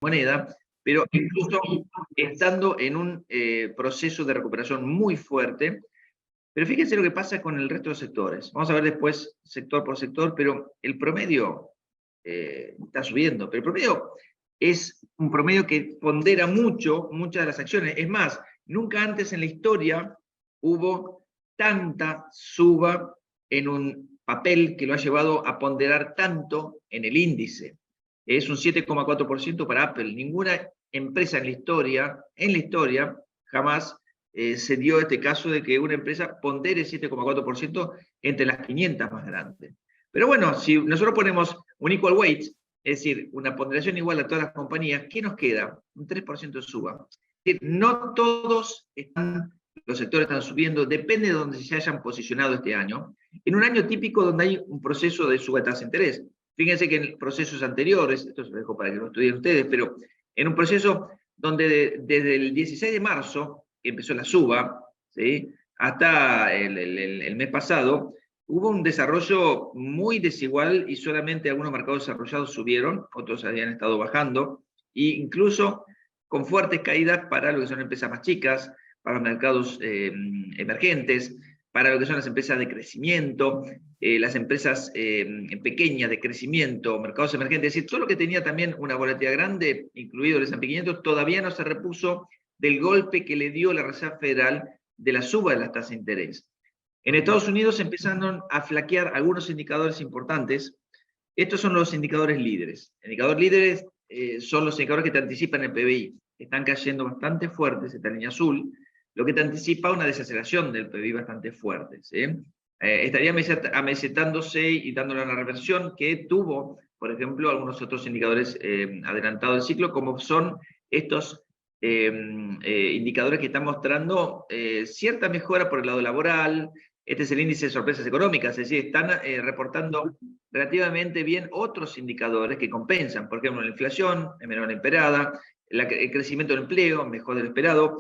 moneda, pero incluso estando en un proceso de recuperación muy fuerte. Pero fíjense lo que pasa con el resto de los sectores. Vamos a ver después sector por sector, pero el promedio está subiendo. Pero el promedio es un promedio que pondera muchas de las acciones. Es más, nunca antes en la historia hubo tanta suba en un papel que lo ha llevado a ponderar tanto en el índice. Es un 7,4% para Apple. Ninguna empresa en la historia, jamás se dio este caso de que una empresa pondere 7,4% entre las 500 más grandes. Pero bueno, si nosotros ponemos un equal weight, es decir, una ponderación igual a todas las compañías, ¿qué nos queda? Un 3% de suba. Es decir, no todos los sectores están subiendo, depende de donde se hayan posicionado este año. En un año típico donde hay un proceso de suba de tasa de interés. Fíjense que en procesos anteriores, esto se lo dejo para que lo estudien ustedes, pero en un proceso donde desde el 16 de marzo, que empezó la suba, ¿sí?, hasta el mes pasado, hubo un desarrollo muy desigual y solamente algunos mercados desarrollados subieron, otros habían estado bajando, e incluso con fuertes caídas para lo que son empresas más chicas, para los mercados emergentes, para lo que son las empresas de crecimiento, las empresas pequeñas de crecimiento, mercados emergentes, es decir, todo lo que tenía también una volatilidad grande, incluido el S&P 500, todavía no se repuso del golpe que le dio la Reserva Federal de la suba de las tasas de interés. En Estados Unidos empezaron a flaquear algunos indicadores importantes. Estos son los indicadores líderes. Indicadores líderes son los indicadores que te anticipan el PBI. Están cayendo bastante fuertes, esta línea azul, lo que te anticipa una desaceleración del PBI bastante fuerte, ¿sí? Estaría amesetándose y dándole una reversión que tuvo, por ejemplo, algunos otros indicadores adelantados del ciclo, como son estos indicadores que están mostrando cierta mejora por el lado laboral. Este es el índice de sorpresas económicas, es decir, están reportando relativamente bien otros indicadores que compensan, por ejemplo, la inflación es menor de la esperada, el crecimiento del empleo mejor de lo esperado,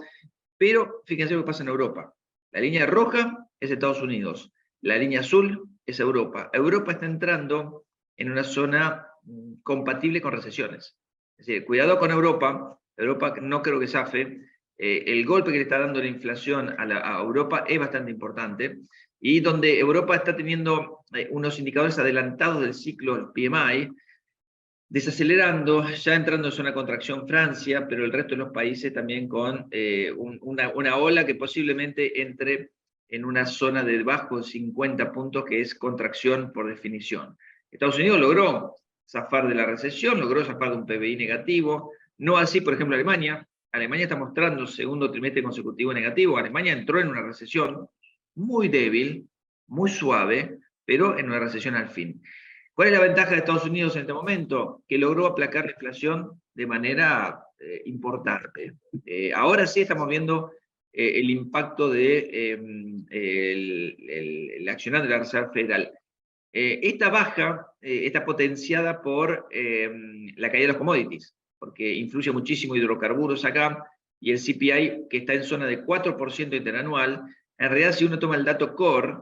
pero fíjense lo que pasa en Europa. La línea roja es Estados Unidos, la línea azul es Europa. Europa está entrando en una zona compatible con recesiones. Es decir, cuidado con Europa. Europa no creo que zafe. El golpe que le está dando la inflación a Europa es bastante importante, y donde Europa está teniendo unos indicadores adelantados del ciclo, el PMI, desacelerando, ya entrando en zona contracción Francia, pero el resto de los países también con una ola que posiblemente entre en una zona de debajo de 50 puntos, que es contracción por definición. Estados Unidos logró zafar de la recesión, logró zafar de un PBI negativo, no así, por ejemplo, Alemania. Alemania está mostrando segundo trimestre consecutivo negativo. Alemania entró en una recesión muy débil, muy suave, pero en una recesión al fin. ¿Cuál es la ventaja de Estados Unidos en este momento? Que logró aplacar la inflación de manera importante. Ahora sí estamos viendo el impacto de el accionar de la Reserva Federal. Esta baja está potenciada por la caída de los commodities, porque influye muchísimo hidrocarburos acá, y el CPI, que está en zona de 4% interanual, en realidad si uno toma el dato core,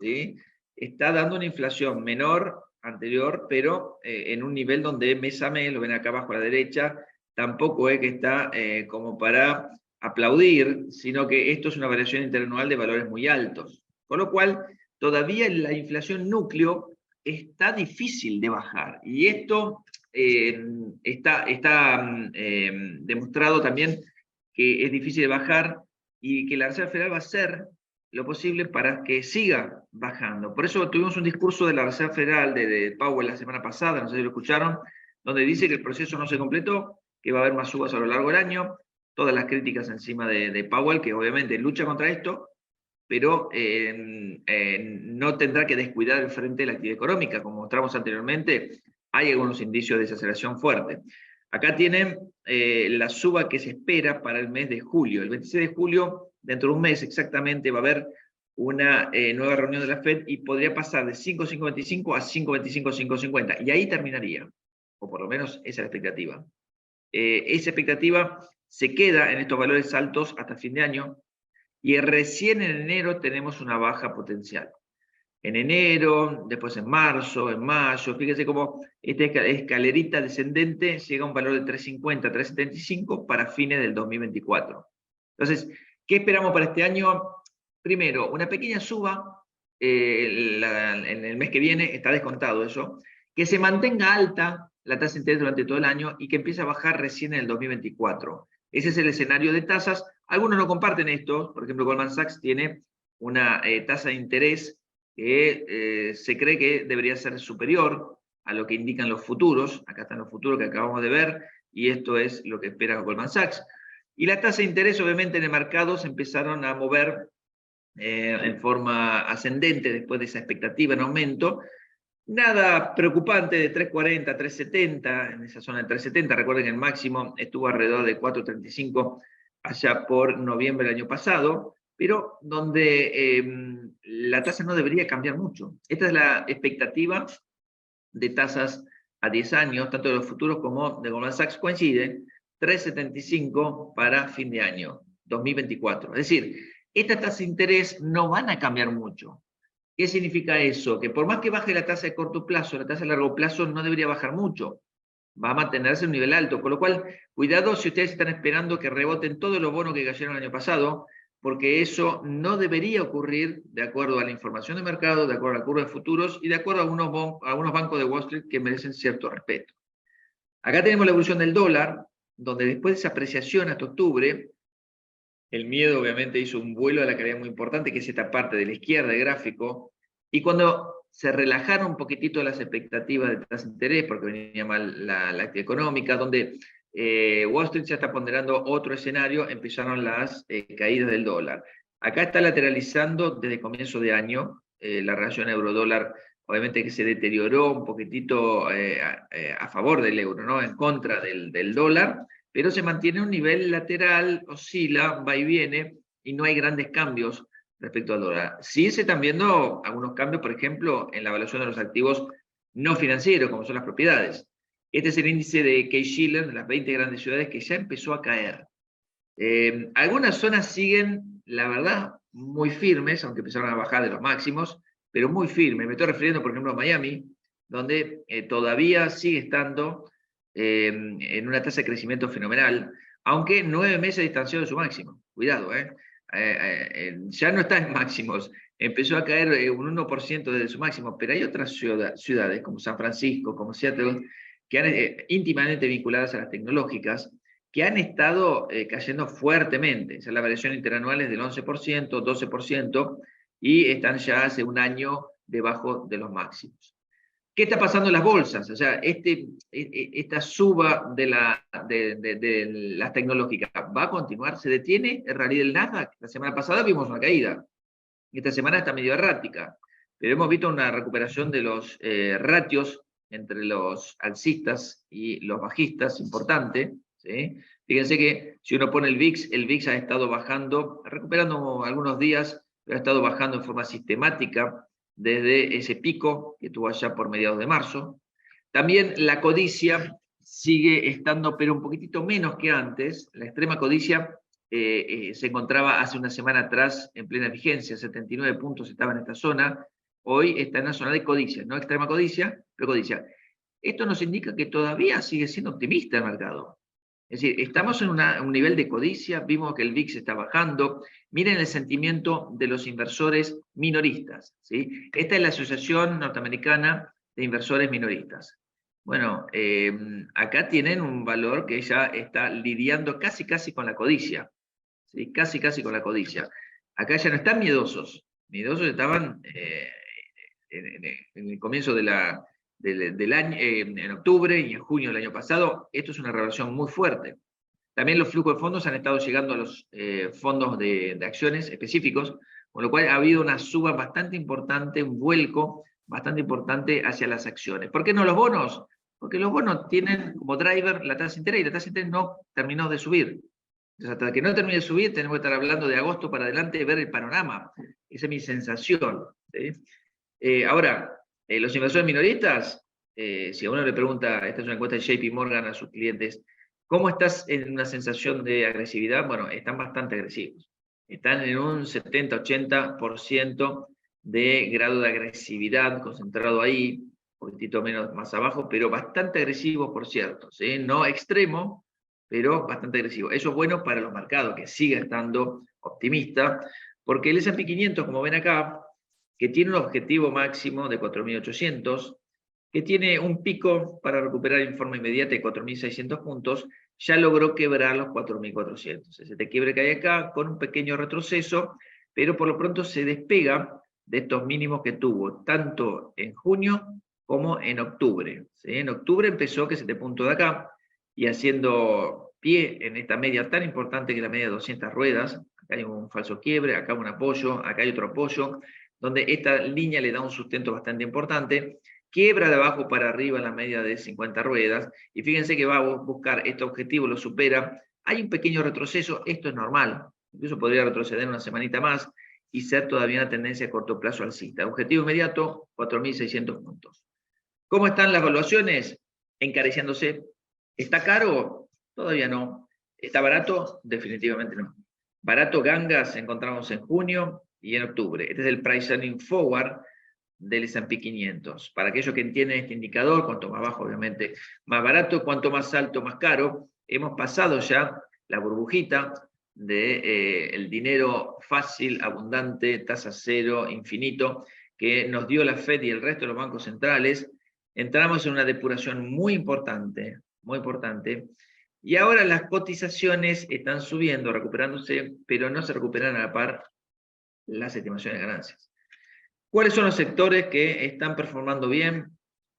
¿sí?, está dando una inflación menor anterior, pero en un nivel donde mes a mes, lo ven acá abajo a la derecha, tampoco es que está como para aplaudir, sino que esto es una variación interanual de valores muy altos. Con lo cual, todavía la inflación núcleo está difícil de bajar. Y esto está demostrado también que es difícil de bajar, y que la Reserva Federal va a hacer lo posible para que siga bajando. Por eso tuvimos un discurso de la Reserva Federal, de Powell, la semana pasada, no sé si lo escucharon, donde dice que el proceso no se completó, que va a haber más subas a lo largo del año, todas las críticas encima de Powell, que obviamente lucha contra esto, pero no tendrá que descuidar el frente de la actividad económica. Como mostramos anteriormente, hay algunos indicios de desaceleración fuerte. Acá tienen la suba que se espera para el mes de julio. El 26 de julio, dentro de un mes exactamente, va a haber una nueva reunión de la FED, y podría pasar de 5,525 a 5,25, 5,50, y ahí terminaría, o por lo menos esa es la expectativa. Esa expectativa se queda en estos valores altos hasta fin de año, y recién en enero tenemos una baja potencial. en enero, después en marzo, en mayo. Fíjense cómo esta escalerita descendente llega a un valor de 3.50, 3.75 para fines del 2024. Entonces, ¿qué esperamos para este año? Primero, una pequeña suba en el mes que viene, está descontado eso, que se mantenga alta la tasa de interés durante todo el año y que empiece a bajar recién en el 2024. Ese es el escenario de tasas. Algunos no comparten esto, por ejemplo, Goldman Sachs tiene una tasa de interés que se cree que debería ser superior a lo que indican los futuros. Acá están los futuros que acabamos de ver, y esto es lo que espera Goldman Sachs. Y la tasa de interés, obviamente, en el mercado se empezaron a mover en forma ascendente después de esa expectativa en aumento. Nada preocupante de 3.40, 3.70, en esa zona de 3.70. Recuerden que el máximo estuvo alrededor de 4.35 allá por noviembre del año pasado, pero donde la tasa no debería cambiar mucho. Esta es la expectativa de tasas a 10 años, tanto de los futuros como de Goldman Sachs, coinciden, 3.75 para fin de año, 2024. Es decir, estas tasas de interés no van a cambiar mucho. ¿Qué significa eso? Que por más que baje la tasa de corto plazo, la tasa de largo plazo no debería bajar mucho. Va a mantenerse en un nivel alto. Con lo cual, cuidado si ustedes están esperando que reboten todos los bonos que cayeron el año pasado, porque eso no debería ocurrir de acuerdo a la información de mercado, de acuerdo a la curva de futuros y de acuerdo a algunos bancos de Wall Street que merecen cierto respeto. Acá tenemos la evolución del dólar, donde después de esa apreciación hasta octubre, el miedo obviamente hizo un vuelo a la calidad muy importante, que es esta parte de la izquierda del gráfico, y cuando se relajaron un poquitito las expectativas de tasa de interés, porque venía mal la actividad económica, donde Wall Street ya está ponderando otro escenario, empezaron las caídas del dólar. Acá está lateralizando desde comienzo de año la relación euro-dólar, obviamente que se deterioró un poquitito a favor del euro, ¿no? En contra del dólar, pero se mantiene un nivel lateral, oscila, va y viene, y no hay grandes cambios respecto al dólar. Sí se están viendo algunos cambios, por ejemplo, en la evaluación de los activos no financieros, como son las propiedades. Este es el índice de Case-Shiller, de las 20 grandes ciudades, que ya empezó a caer. Algunas zonas siguen, la verdad, muy firmes, aunque empezaron a bajar de los máximos, pero muy firmes. Me estoy refiriendo, por ejemplo, a Miami, donde todavía sigue estando en una tasa de crecimiento fenomenal, aunque 9 meses distanciado de su máximo. Cuidado, ya no está en máximos, empezó a caer un 1% desde su máximo, pero hay otras ciudades como San Francisco, como Seattle, que han íntimamente vinculadas a las tecnológicas, que han estado cayendo fuertemente. O sea, la variación interanual es del 11%, 12%, y están ya hace un año debajo de los máximos. ¿Qué está pasando en las bolsas? O sea, esta suba de las tecnológicas, ¿va a continuar? ¿Se detiene el rally del Nasdaq? La semana pasada vimos una caída. Esta semana está medio errática. Pero hemos visto una recuperación de los ratios entre los alcistas y los bajistas importante. ¿Sí? Fíjense que si uno pone el VIX ha estado bajando, recuperando algunos días, pero ha estado bajando en forma sistemática desde ese pico que tuvo allá por mediados de marzo. También la codicia sigue estando, pero un poquitito menos que antes. La extrema codicia se encontraba hace una semana atrás en plena vigencia, 79 puntos estaba en esta zona. Hoy está en una zona de codicia, no extrema codicia, pero codicia. Esto nos indica que todavía sigue siendo optimista el mercado. Es decir, estamos en un nivel de codicia, vimos que el VIX está bajando. Miren el sentimiento de los inversores minoristas. ¿Sí? Esta es la Asociación Norteamericana de Inversores Minoristas. Bueno, acá tienen un valor que ya está lidiando casi con la codicia. ¿Sí? Casi con la codicia. Acá ya no están miedosos. Miedosos estaban en el comienzo del año, en octubre y en junio del año pasado. Esto es una revelación muy fuerte. También los flujos de fondos han estado llegando a los fondos de acciones específicos, con lo cual ha habido una suba bastante importante, un vuelco bastante importante hacia las acciones. ¿Por qué no los bonos? Porque los bonos tienen como driver la tasa de interés, y la tasa de interés no terminó de subir. Entonces, hasta que no termine de subir, tenemos que estar hablando de agosto para adelante y ver el panorama. Esa es mi sensación. ¿Sí? Ahora, los inversores minoristas, si a uno le pregunta, esta es una encuesta de JP Morgan a sus clientes, ¿cómo estás en una sensación de agresividad? Bueno, están bastante agresivos. Están en un 70-80% de grado de agresividad concentrado ahí, un poquitito menos más abajo, pero bastante agresivo, por cierto, ¿sí? No extremo, pero bastante agresivo. Eso es bueno para los mercados, que siga estando optimista, porque el S&P 500, como ven acá, que tiene un objetivo máximo de 4.800, que tiene un pico para recuperar en forma inmediata de 4.600 puntos, ya logró quebrar los 4.400. Ese quiebre que hay acá, con un pequeño retroceso, pero por lo pronto se despega de estos mínimos que tuvo, tanto en junio como en octubre. ¿Sí? En octubre empezó que 7 puntos de acá, y haciendo pie en esta media tan importante que es la media de 200 ruedas, acá hay un falso quiebre, acá un apoyo, acá hay otro apoyo, donde esta línea le da un sustento bastante importante, quiebra de abajo para arriba en la media de 50 ruedas, y fíjense que va a buscar este objetivo, lo supera, hay un pequeño retroceso, esto es normal, incluso podría retroceder una semanita más, y ser todavía una tendencia a corto plazo alcista. Objetivo inmediato, 4.600 puntos. ¿Cómo están las evaluaciones? Encareciéndose. ¿Está caro? Todavía no. ¿Está barato? Definitivamente no. Barato Gangas encontramos en junio y en octubre. Este es el price earning forward del S&P 500. Para aquellos que entienden este indicador, cuanto más bajo, obviamente, más barato, cuanto más alto, más caro. Hemos pasado ya la burbujita de el dinero fácil, abundante, tasa cero, infinito, que nos dio la Fed y el resto de los bancos centrales. Entramos en una depuración muy importante, y ahora las cotizaciones están subiendo, recuperándose, pero no se recuperan a la par las estimaciones de ganancias. ¿Cuáles son los sectores que están performando bien?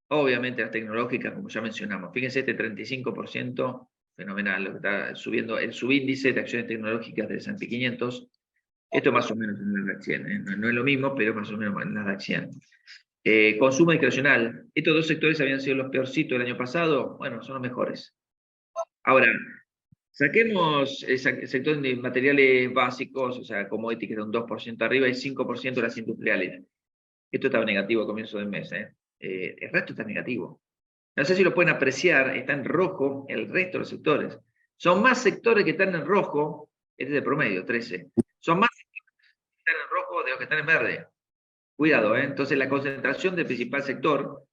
Obviamente las tecnológicas, como ya mencionamos. Fíjense este 35%, fenomenal, lo que está subiendo el subíndice de acciones tecnológicas del S&P 500. Esto más o menos en la Nasdaq 100, ¿eh? No es lo mismo, pero más o menos en la Nasdaq 100. Consumo discrecional. Estos dos sectores habían sido los peorcitos del año pasado. Bueno, son los mejores. Ahora, saquemos el sector de materiales básicos, o sea, commodities que está un 2% arriba y 5% de las industriales. Esto estaba negativo a comienzo del mes. El resto está negativo. No sé si lo pueden apreciar, está en rojo el resto de los sectores. Son más sectores que están en rojo, este es el promedio, 13. Son más sectores que están en rojo de los que están en verde. Cuidado, ¿eh? Entonces la concentración del principal sector,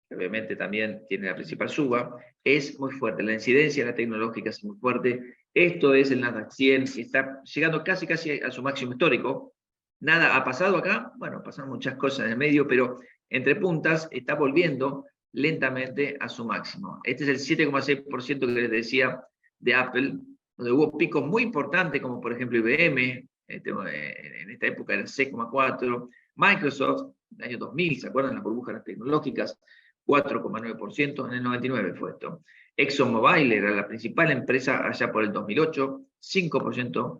que obviamente también tiene la principal suba, es muy fuerte. La incidencia de la tecnológica es muy fuerte. Esto es el Nasdaq 100, que está llegando casi a su máximo histórico. Nada ha pasado acá, bueno, pasaron muchas cosas en el medio, pero entre puntas está volviendo lentamente a su máximo. Este es el 7,6% que les decía de Apple, donde hubo picos muy importantes, como por ejemplo IBM, en esta época era 6,4%, Microsoft, en el año 2000, ¿se acuerdan? Las burbujas tecnológicas, 4,9%, en el 99 fue esto. ExxonMobil era la principal empresa allá por el 2008, 5%,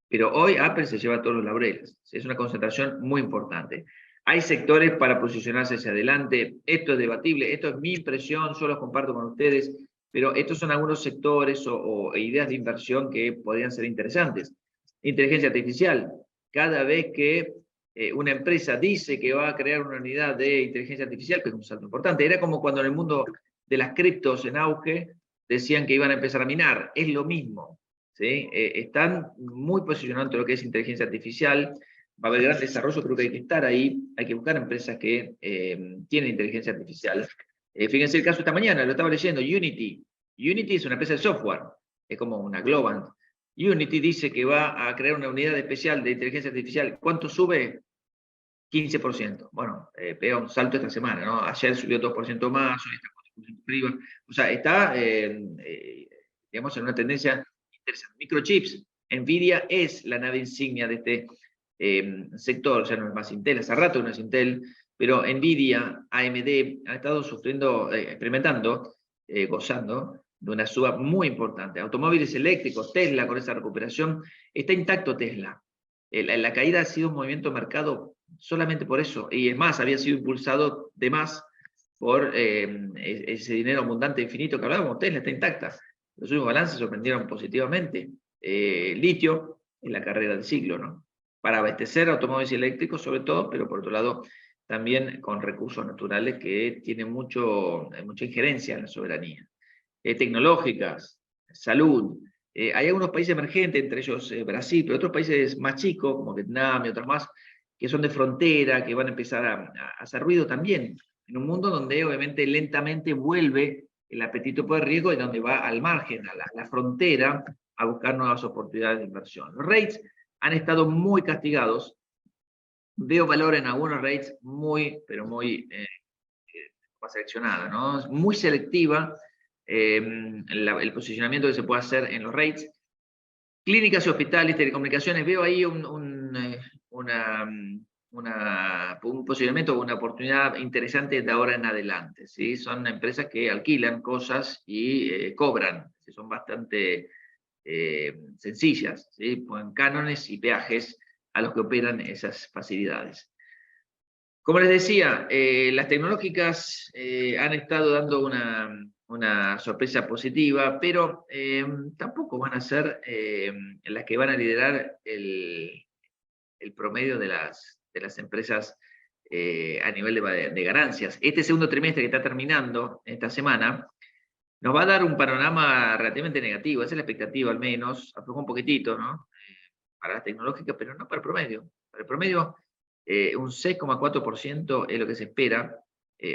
pero hoy Apple se lleva todos los laureles. Es una concentración muy importante. Hay sectores para posicionarse hacia adelante. Esto es debatible, esto es mi impresión, yo los comparto con ustedes, pero estos son algunos sectores o ideas de inversión que podrían ser interesantes. Inteligencia artificial. Cada vez que una empresa dice que va a crear una unidad de inteligencia artificial, que es un salto importante, era como cuando en el mundo de las criptos en auge decían que iban a empezar a minar. Es lo mismo. ¿Sí? Están muy posicionados en lo que es inteligencia artificial, va a haber gran desarrollo, creo que hay que estar ahí, hay que buscar empresas que tienen inteligencia artificial. Fíjense el caso esta mañana, lo estaba leyendo, Unity. Unity es una empresa de software, es como una Globant. Unity dice que va a crear una unidad especial de inteligencia artificial. ¿Cuánto sube? 15%. Bueno, pega un salto esta semana, ¿no? Ayer subió 2% más, hoy está 4% arriba. O sea, está, digamos, en una tendencia interesante. Microchips. Nvidia es la nave insignia de este sector, ya no es más Intel, hace rato no es Intel, pero Nvidia, AMD han estado sufriendo, experimentando, gozando de una suba muy importante. Automóviles eléctricos, Tesla con esa recuperación, está intacto Tesla. La caída ha sido un movimiento de mercado solamente por eso, y es más, había sido impulsado de más por ese dinero abundante infinito que hablábamos. Tesla está intacta, los últimos balances sorprendieron positivamente. Litio en la carrera del siglo, ¿no? Para abastecer automóviles eléctricos sobre todo, pero por otro lado también con recursos naturales que tienen mucha injerencia en la soberanía. Tecnológicas, salud. Hay algunos países emergentes, entre ellos Brasil, pero otros países más chicos, como Vietnam y otros más, que son de frontera, que van a empezar a hacer ruido también, en un mundo donde obviamente lentamente vuelve el apetito por el riesgo y donde va al margen, a la frontera, a buscar nuevas oportunidades de inversión. Los rates han estado muy castigados. Veo valor en algunos rates muy, pero muy seleccionada, ¿no? Es muy selectiva el posicionamiento que se puede hacer en los rates. Clínicas y hospitales, telecomunicaciones, veo ahí un posicionamiento, una oportunidad interesante de ahora en adelante, ¿sí? Son empresas que alquilan cosas y cobran, son bastante sencillas, ¿sí? Ponen cánones y peajes a los que operan esas facilidades. Como les decía, las tecnológicas han estado dando una sorpresa positiva, pero tampoco van a ser las que van a liderar el promedio de las empresas a nivel de ganancias. Este segundo trimestre que está terminando esta semana nos va a dar un panorama relativamente negativo, esa es la expectativa al menos, aflojó un poquitito, ¿no? Para las tecnológicas, pero no para el promedio. Para el promedio, un 6,4% es lo que se espera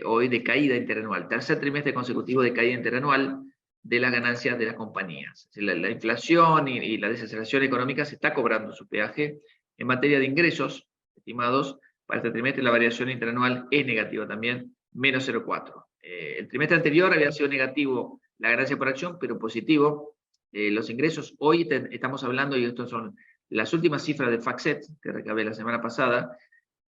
hoy de caída interanual. Tercer trimestre consecutivo de caída interanual de las ganancias de las compañías. La inflación y la desaceleración económica se está cobrando su peaje. En materia de ingresos estimados, para este trimestre la variación interanual es negativa también, menos 0,4. El trimestre anterior había sido negativo la ganancia por acción, pero positivo los ingresos. Hoy estamos hablando, y estos son las últimas cifras de FactSet, que recabé la semana pasada,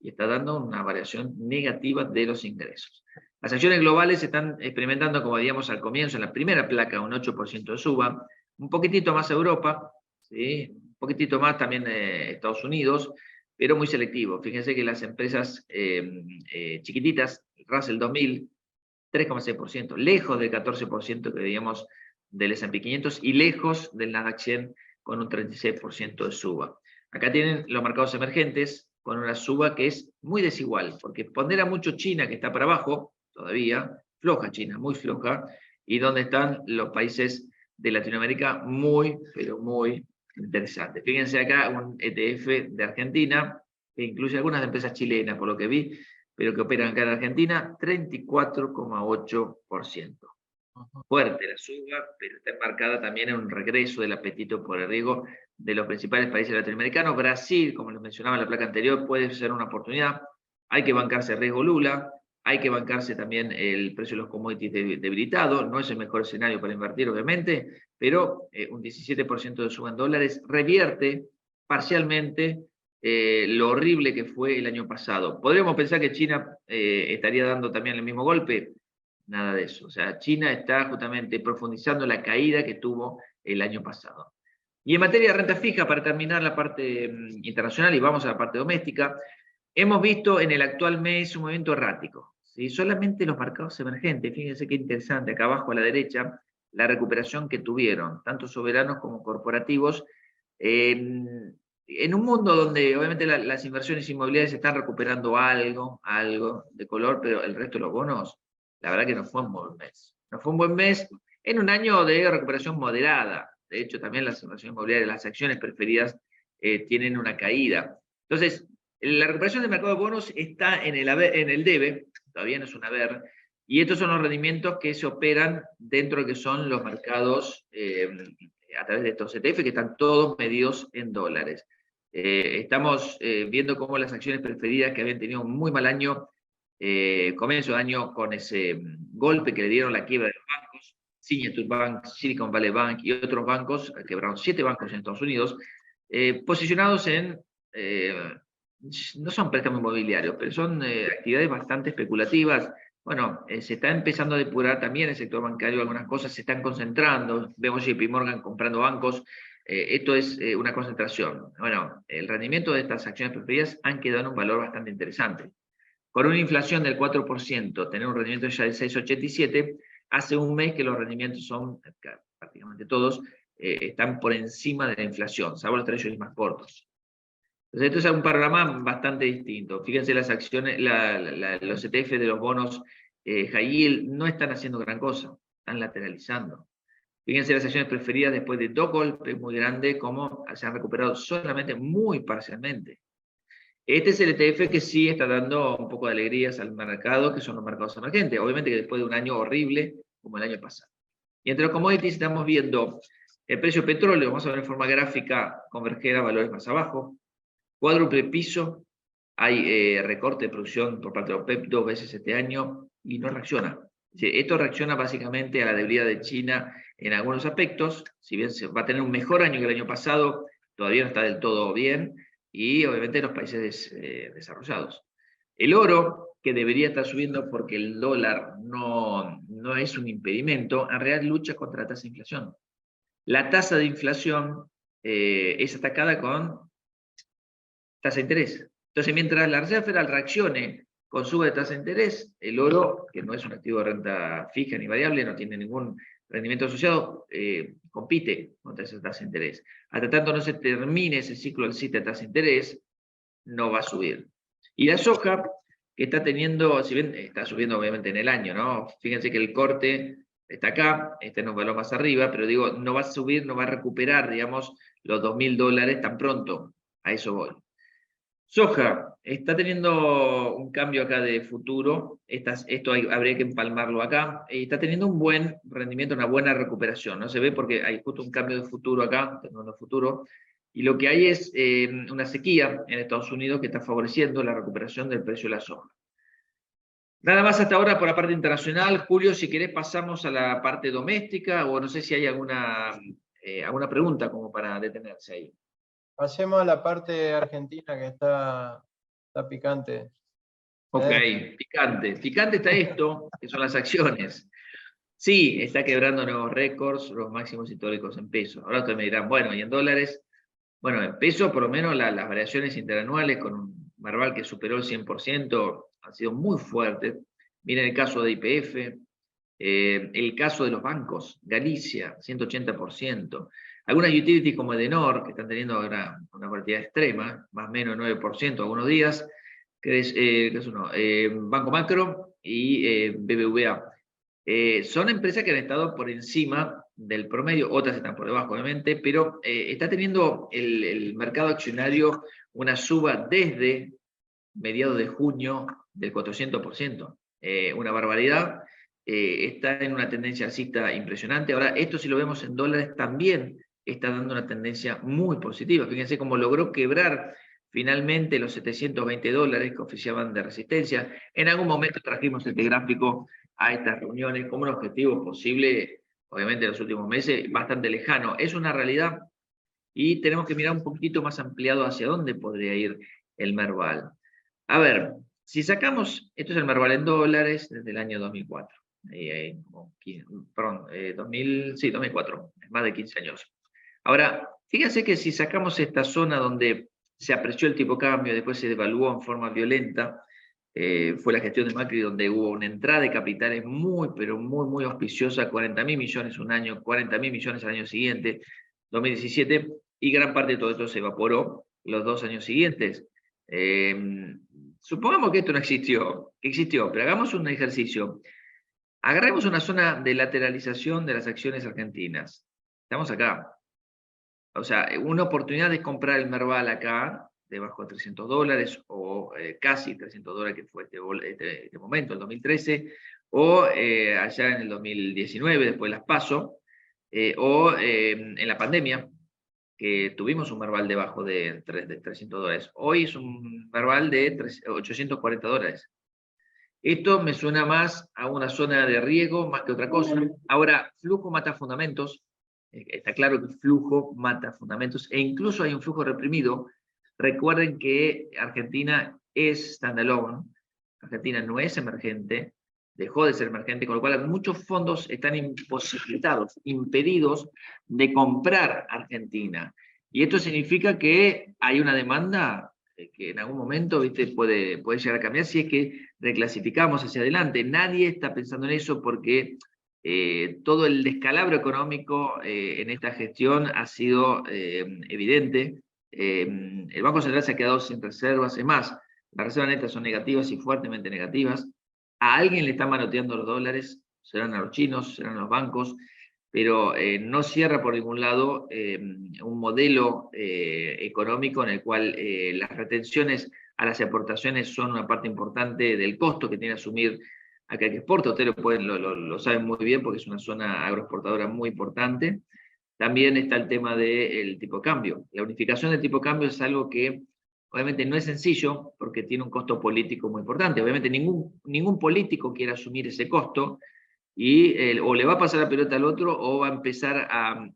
y está dando una variación negativa de los ingresos. Las acciones globales están experimentando, como veíamos al comienzo, en la primera placa, un 8% de suba, un poquitito más Europa, ¿sí? Un poquitito más también Estados Unidos, pero muy selectivo. Fíjense que las empresas chiquititas, Russell 2000, 3,6%, lejos del 14% que veíamos del S&P 500 y lejos del Nasdaq 100 con un 36% de suba. Acá tienen los mercados emergentes con una suba que es muy desigual, porque pondera mucho China, que está para abajo todavía, floja China, muy floja, y donde están los países de Latinoamérica muy, pero muy interesantes. Fíjense acá un ETF de Argentina, que incluye algunas empresas chilenas, por lo que vi, pero que operan acá en Argentina, 34,8%. Fuerte la suba, pero está enmarcada también en un regreso del apetito por el riesgo de los principales países latinoamericanos. Brasil, como les mencionaba en la placa anterior, puede ser una oportunidad. Hay que bancarse el riesgo Lula, hay que bancarse también el precio de los commodities debilitado. No es el mejor escenario para invertir, obviamente, pero un 17% de suba en dólares revierte parcialmente lo horrible que fue el año pasado. ¿Podríamos pensar que China estaría dando también el mismo golpe? Nada de eso. O sea, China está justamente profundizando la caída que tuvo el año pasado. Y en materia de renta fija, para terminar la parte internacional y vamos a la parte doméstica, hemos visto en el actual mes un movimiento errático. ¿Sí? Solamente los mercados emergentes, fíjense qué interesante, acá abajo a la derecha, la recuperación que tuvieron, tanto soberanos como corporativos, en un mundo donde obviamente las inversiones inmobiliarias están recuperando algo de color, pero el resto de los bonos, la verdad que no fue un buen mes. No fue un buen mes en un año de recuperación moderada. De hecho, también las inversiones inmobiliarias, las acciones preferidas, tienen una caída. Entonces, la recuperación del mercado de bonos está en el debe, todavía no es un haber, y estos son los rendimientos que se operan dentro de que son los mercados a través de estos ETF, que están todos medidos en dólares. Estamos viendo cómo las acciones preferidas que habían tenido un muy mal año, comienzo de año con ese golpe que le dieron la quiebra de los bancos, Signature Bank, Silicon Valley Bank y otros bancos, quebraron 7 bancos en Estados Unidos, posicionados en, no son préstamos inmobiliarios, pero son actividades bastante especulativas. Bueno, se está empezando a depurar también el sector bancario, algunas cosas se están concentrando, vemos JP Morgan comprando bancos, esto es una concentración. Bueno, el rendimiento de estas acciones preferidas han quedado en un valor bastante interesante. Con una inflación del 4%, tener un rendimiento ya del 6,87, hace un mes que los rendimientos son, prácticamente todos, están por encima de la inflación, salvo los treasuries más cortos. Entonces, esto es un panorama bastante distinto. Fíjense las acciones, los ETF de los bonos high yield no están haciendo gran cosa, están lateralizando. Fíjense las acciones preferidas después de 2 golpes muy grandes, como se han recuperado solamente muy parcialmente. Este es el ETF que sí está dando un poco de alegrías al mercado, que son los mercados emergentes. Obviamente que después de un año horrible, como el año pasado. Y entre los commodities estamos viendo el precio del petróleo, vamos a ver en forma gráfica, converger a valores más abajo. Cuádruple piso, hay recorte de producción por parte de OPEP 2 veces este año y no reacciona. Esto reacciona básicamente a la debilidad de China en algunos aspectos, si bien se va a tener un mejor año que el año pasado, todavía no está del todo bien, y obviamente los países desarrollados. El oro, que debería estar subiendo porque el dólar no es un impedimento, en realidad lucha contra la tasa de inflación. La tasa de inflación es atacada con tasa de interés. Entonces, mientras la Reserva Federal reaccione con suba de tasa de interés, el oro, que no es un activo de renta fija ni variable, no tiene ningún rendimiento asociado, compite contra esa tasa de interés. Hasta tanto no se termine ese ciclo alcista de tasa de interés, no va a subir. Y la soja, que está teniendo, si bien está subiendo obviamente en el año, ¿no? Fíjense que el corte está acá, está en un valor más arriba, pero digo, no va a subir, no va a recuperar, digamos, los $2.000 tan pronto. A eso voy. Soja, está teniendo un cambio acá de futuro, esto habría que empalmarlo acá, está teniendo un buen rendimiento, una buena recuperación, no se ve porque hay justo un cambio de futuro acá, de futuro, y lo que hay es una sequía en Estados Unidos que está favoreciendo la recuperación del precio de la soja. Nada más hasta ahora por la parte internacional. Julio, si querés pasamos a la parte doméstica, o no sé si hay alguna pregunta como para detenerse ahí. Pasemos a la parte argentina que está picante. Ok, picante. Picante está esto, que son las acciones. Sí, está quebrando nuevos récords, los máximos históricos en pesos. Ahora ustedes me dirán, bueno, ¿y en dólares? Bueno, en pesos, por lo menos las variaciones interanuales con un Merval que superó el 100% han sido muy fuertes. Miren el caso de YPF, el caso de los bancos, Galicia, 180%. Algunas utilities como Edenor, que están teniendo ahora una volatilidad extrema, más o menos 9% algunos días, que es uno, Banco Macro y BBVA. Son empresas que han estado por encima del promedio, otras están por debajo obviamente, pero está teniendo el mercado accionario una suba desde mediados de junio del 400%, una barbaridad. Está en una tendencia alcista impresionante. Ahora, esto si lo vemos en dólares también está dando una tendencia muy positiva. Fíjense cómo logró quebrar finalmente los $720 que oficiaban de resistencia. En algún momento trajimos este gráfico a estas reuniones como un objetivo posible, obviamente en los últimos meses, bastante lejano. Es una realidad y tenemos que mirar un poquito más ampliado hacia dónde podría ir el Merval. A ver, si sacamos, esto es el Merval en dólares desde el año 2004. Perdón, 2004, más de 15 años. Ahora, fíjense que si sacamos esta zona donde se apreció el tipo de cambio, después se devaluó en forma violenta, fue la gestión de Macri donde hubo una entrada de capitales muy, pero muy, muy auspiciosa, 40.000 millones un año, 40.000 millones al año siguiente, 2017, y gran parte de todo esto se evaporó los 2 años siguientes. Supongamos que esto no existió, que existió, pero hagamos un ejercicio. Agarremos una zona de lateralización de las acciones argentinas. Estamos acá. O sea, una oportunidad de comprar el Merval acá, debajo de $300, o casi $300 que fue este momento, el 2013, o allá en el 2019, después las PASO, o en la pandemia, que tuvimos un Merval debajo de $300. Hoy es un Merval de $840. Esto me suena más a una zona de riesgo más que otra cosa. Ahora, flujo mata fundamentos. Está claro que flujo mata fundamentos. E incluso hay un flujo reprimido. Recuerden que Argentina es standalone. Argentina no es emergente. Dejó de ser emergente, con lo cual muchos fondos están imposibilitados, impedidos de comprar Argentina. Y esto significa que hay una demanda que en algún momento, ¿viste? Puede llegar a cambiar si es que reclasificamos hacia adelante. Nadie está pensando en eso porque todo el descalabro económico en esta gestión ha sido evidente. El Banco Central se ha quedado sin reservas. Es más, las reservas netas son negativas y fuertemente negativas. A alguien le están manoteando los dólares, serán a los chinos, serán a los bancos, pero no cierra por ningún lado un modelo económico en el cual las retenciones a las exportaciones son una parte importante del costo que tiene que asumir aquel que exporta. Ustedes lo saben muy bien porque es una zona agroexportadora muy importante. También está el tema del tipo de cambio. La unificación del tipo de cambio es algo que obviamente no es sencillo porque tiene un costo político muy importante. Obviamente ningún político quiere asumir ese costo y o le va a pasar la pelota al otro o va a empezar a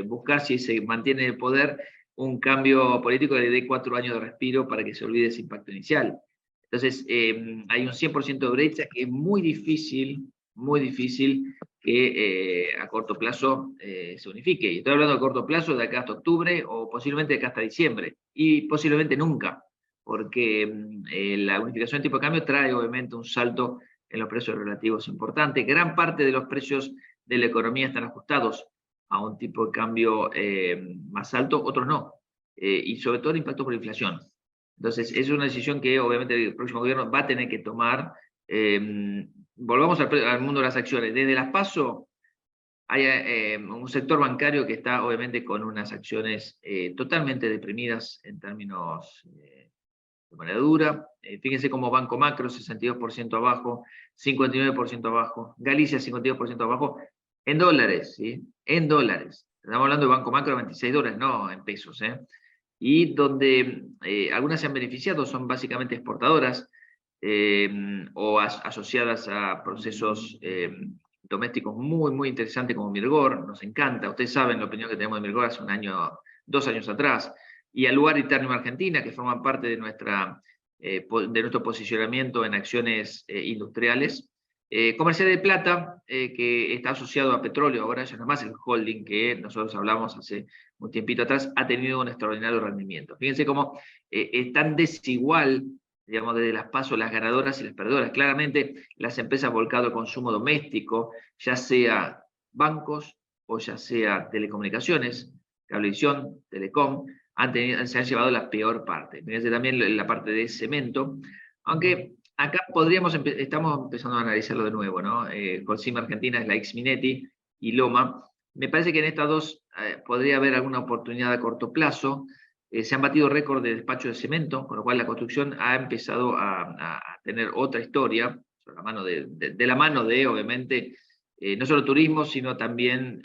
buscar, si se mantiene en el poder, un cambio político que le dé 4 años de respiro para que se olvide ese impacto inicial. Entonces, hay un 100% de brecha que es muy difícil que a corto plazo se unifique. Y estoy hablando a corto plazo de acá hasta octubre o posiblemente de acá hasta diciembre. Y posiblemente nunca, porque la unificación del tipo de cambio trae obviamente un salto en los precios relativos importante. Gran parte de los precios de la economía están ajustados a un tipo de cambio más alto, otros no. Y sobre todo el impacto por inflación. Entonces, es una decisión que obviamente el próximo gobierno va a tener que tomar. Volvamos al mundo de las acciones. Desde las PASO hay un sector bancario que está obviamente con unas acciones totalmente deprimidas en términos de manera dura. Fíjense como Banco Macro, 62% abajo, 59% abajo, Galicia, 52% abajo, en dólares, ¿sí? En dólares. Estamos hablando de Banco Macro, $26, no en pesos, ¿eh? Y donde algunas se han beneficiado son básicamente exportadoras o asociadas a procesos domésticos muy interesantes como Mirgor, nos encanta. Ustedes saben la opinión que tenemos de Mirgor hace 2 años atrás. Y al Lugar y Ternium Argentina, que forman parte de nuestro posicionamiento en acciones industriales. Comercial de Plata, que está asociado a petróleo, ahora ya no es más el holding que nosotros hablamos hace un tiempito atrás, ha tenido un extraordinario rendimiento. Fíjense cómo es tan desigual, digamos, desde las PASO, las ganadoras y las perdedoras. Claramente, las empresas volcado al consumo doméstico, ya sea bancos o ya sea telecomunicaciones, cablevisión, telecom, se han llevado la peor parte. Fíjense también la parte de cemento, aunque acá estamos empezando a analizarlo de nuevo, ¿no? Holcim Argentina es la ex Minetti y Loma. Me parece que en estas dos podría haber alguna oportunidad a corto plazo. Se han batido récord de despacho de cemento, con lo cual la construcción ha empezado a tener otra historia, de la mano de obviamente, no solo turismo, sino también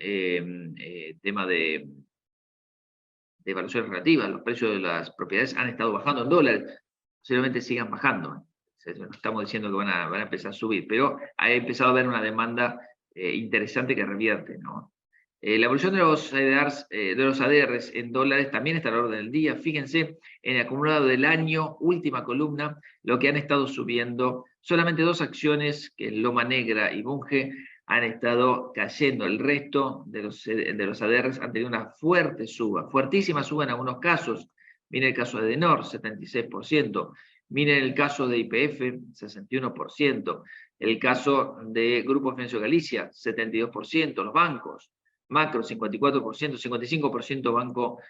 tema de evaluaciones relativas. Los precios de las propiedades han estado bajando en dólares, posiblemente sigan bajando. No estamos diciendo que van a empezar a subir, pero ha empezado a haber una demanda interesante que revierte, ¿no? La evolución de los ADRs en dólares también está a la orden del día. Fíjense, en el acumulado del año, última columna, lo que han estado subiendo. Solamente 2 acciones, que es Loma Negra y Bunge, han estado cayendo. El resto de los ADRs han tenido una fuerte suba, fuertísima suba en algunos casos. Miren el caso de Denor, 76%. Miren el caso de YPF, 61%. El caso de Grupo Financiero Galicia, 72%. Los bancos, Macro, 54%, 55% Banco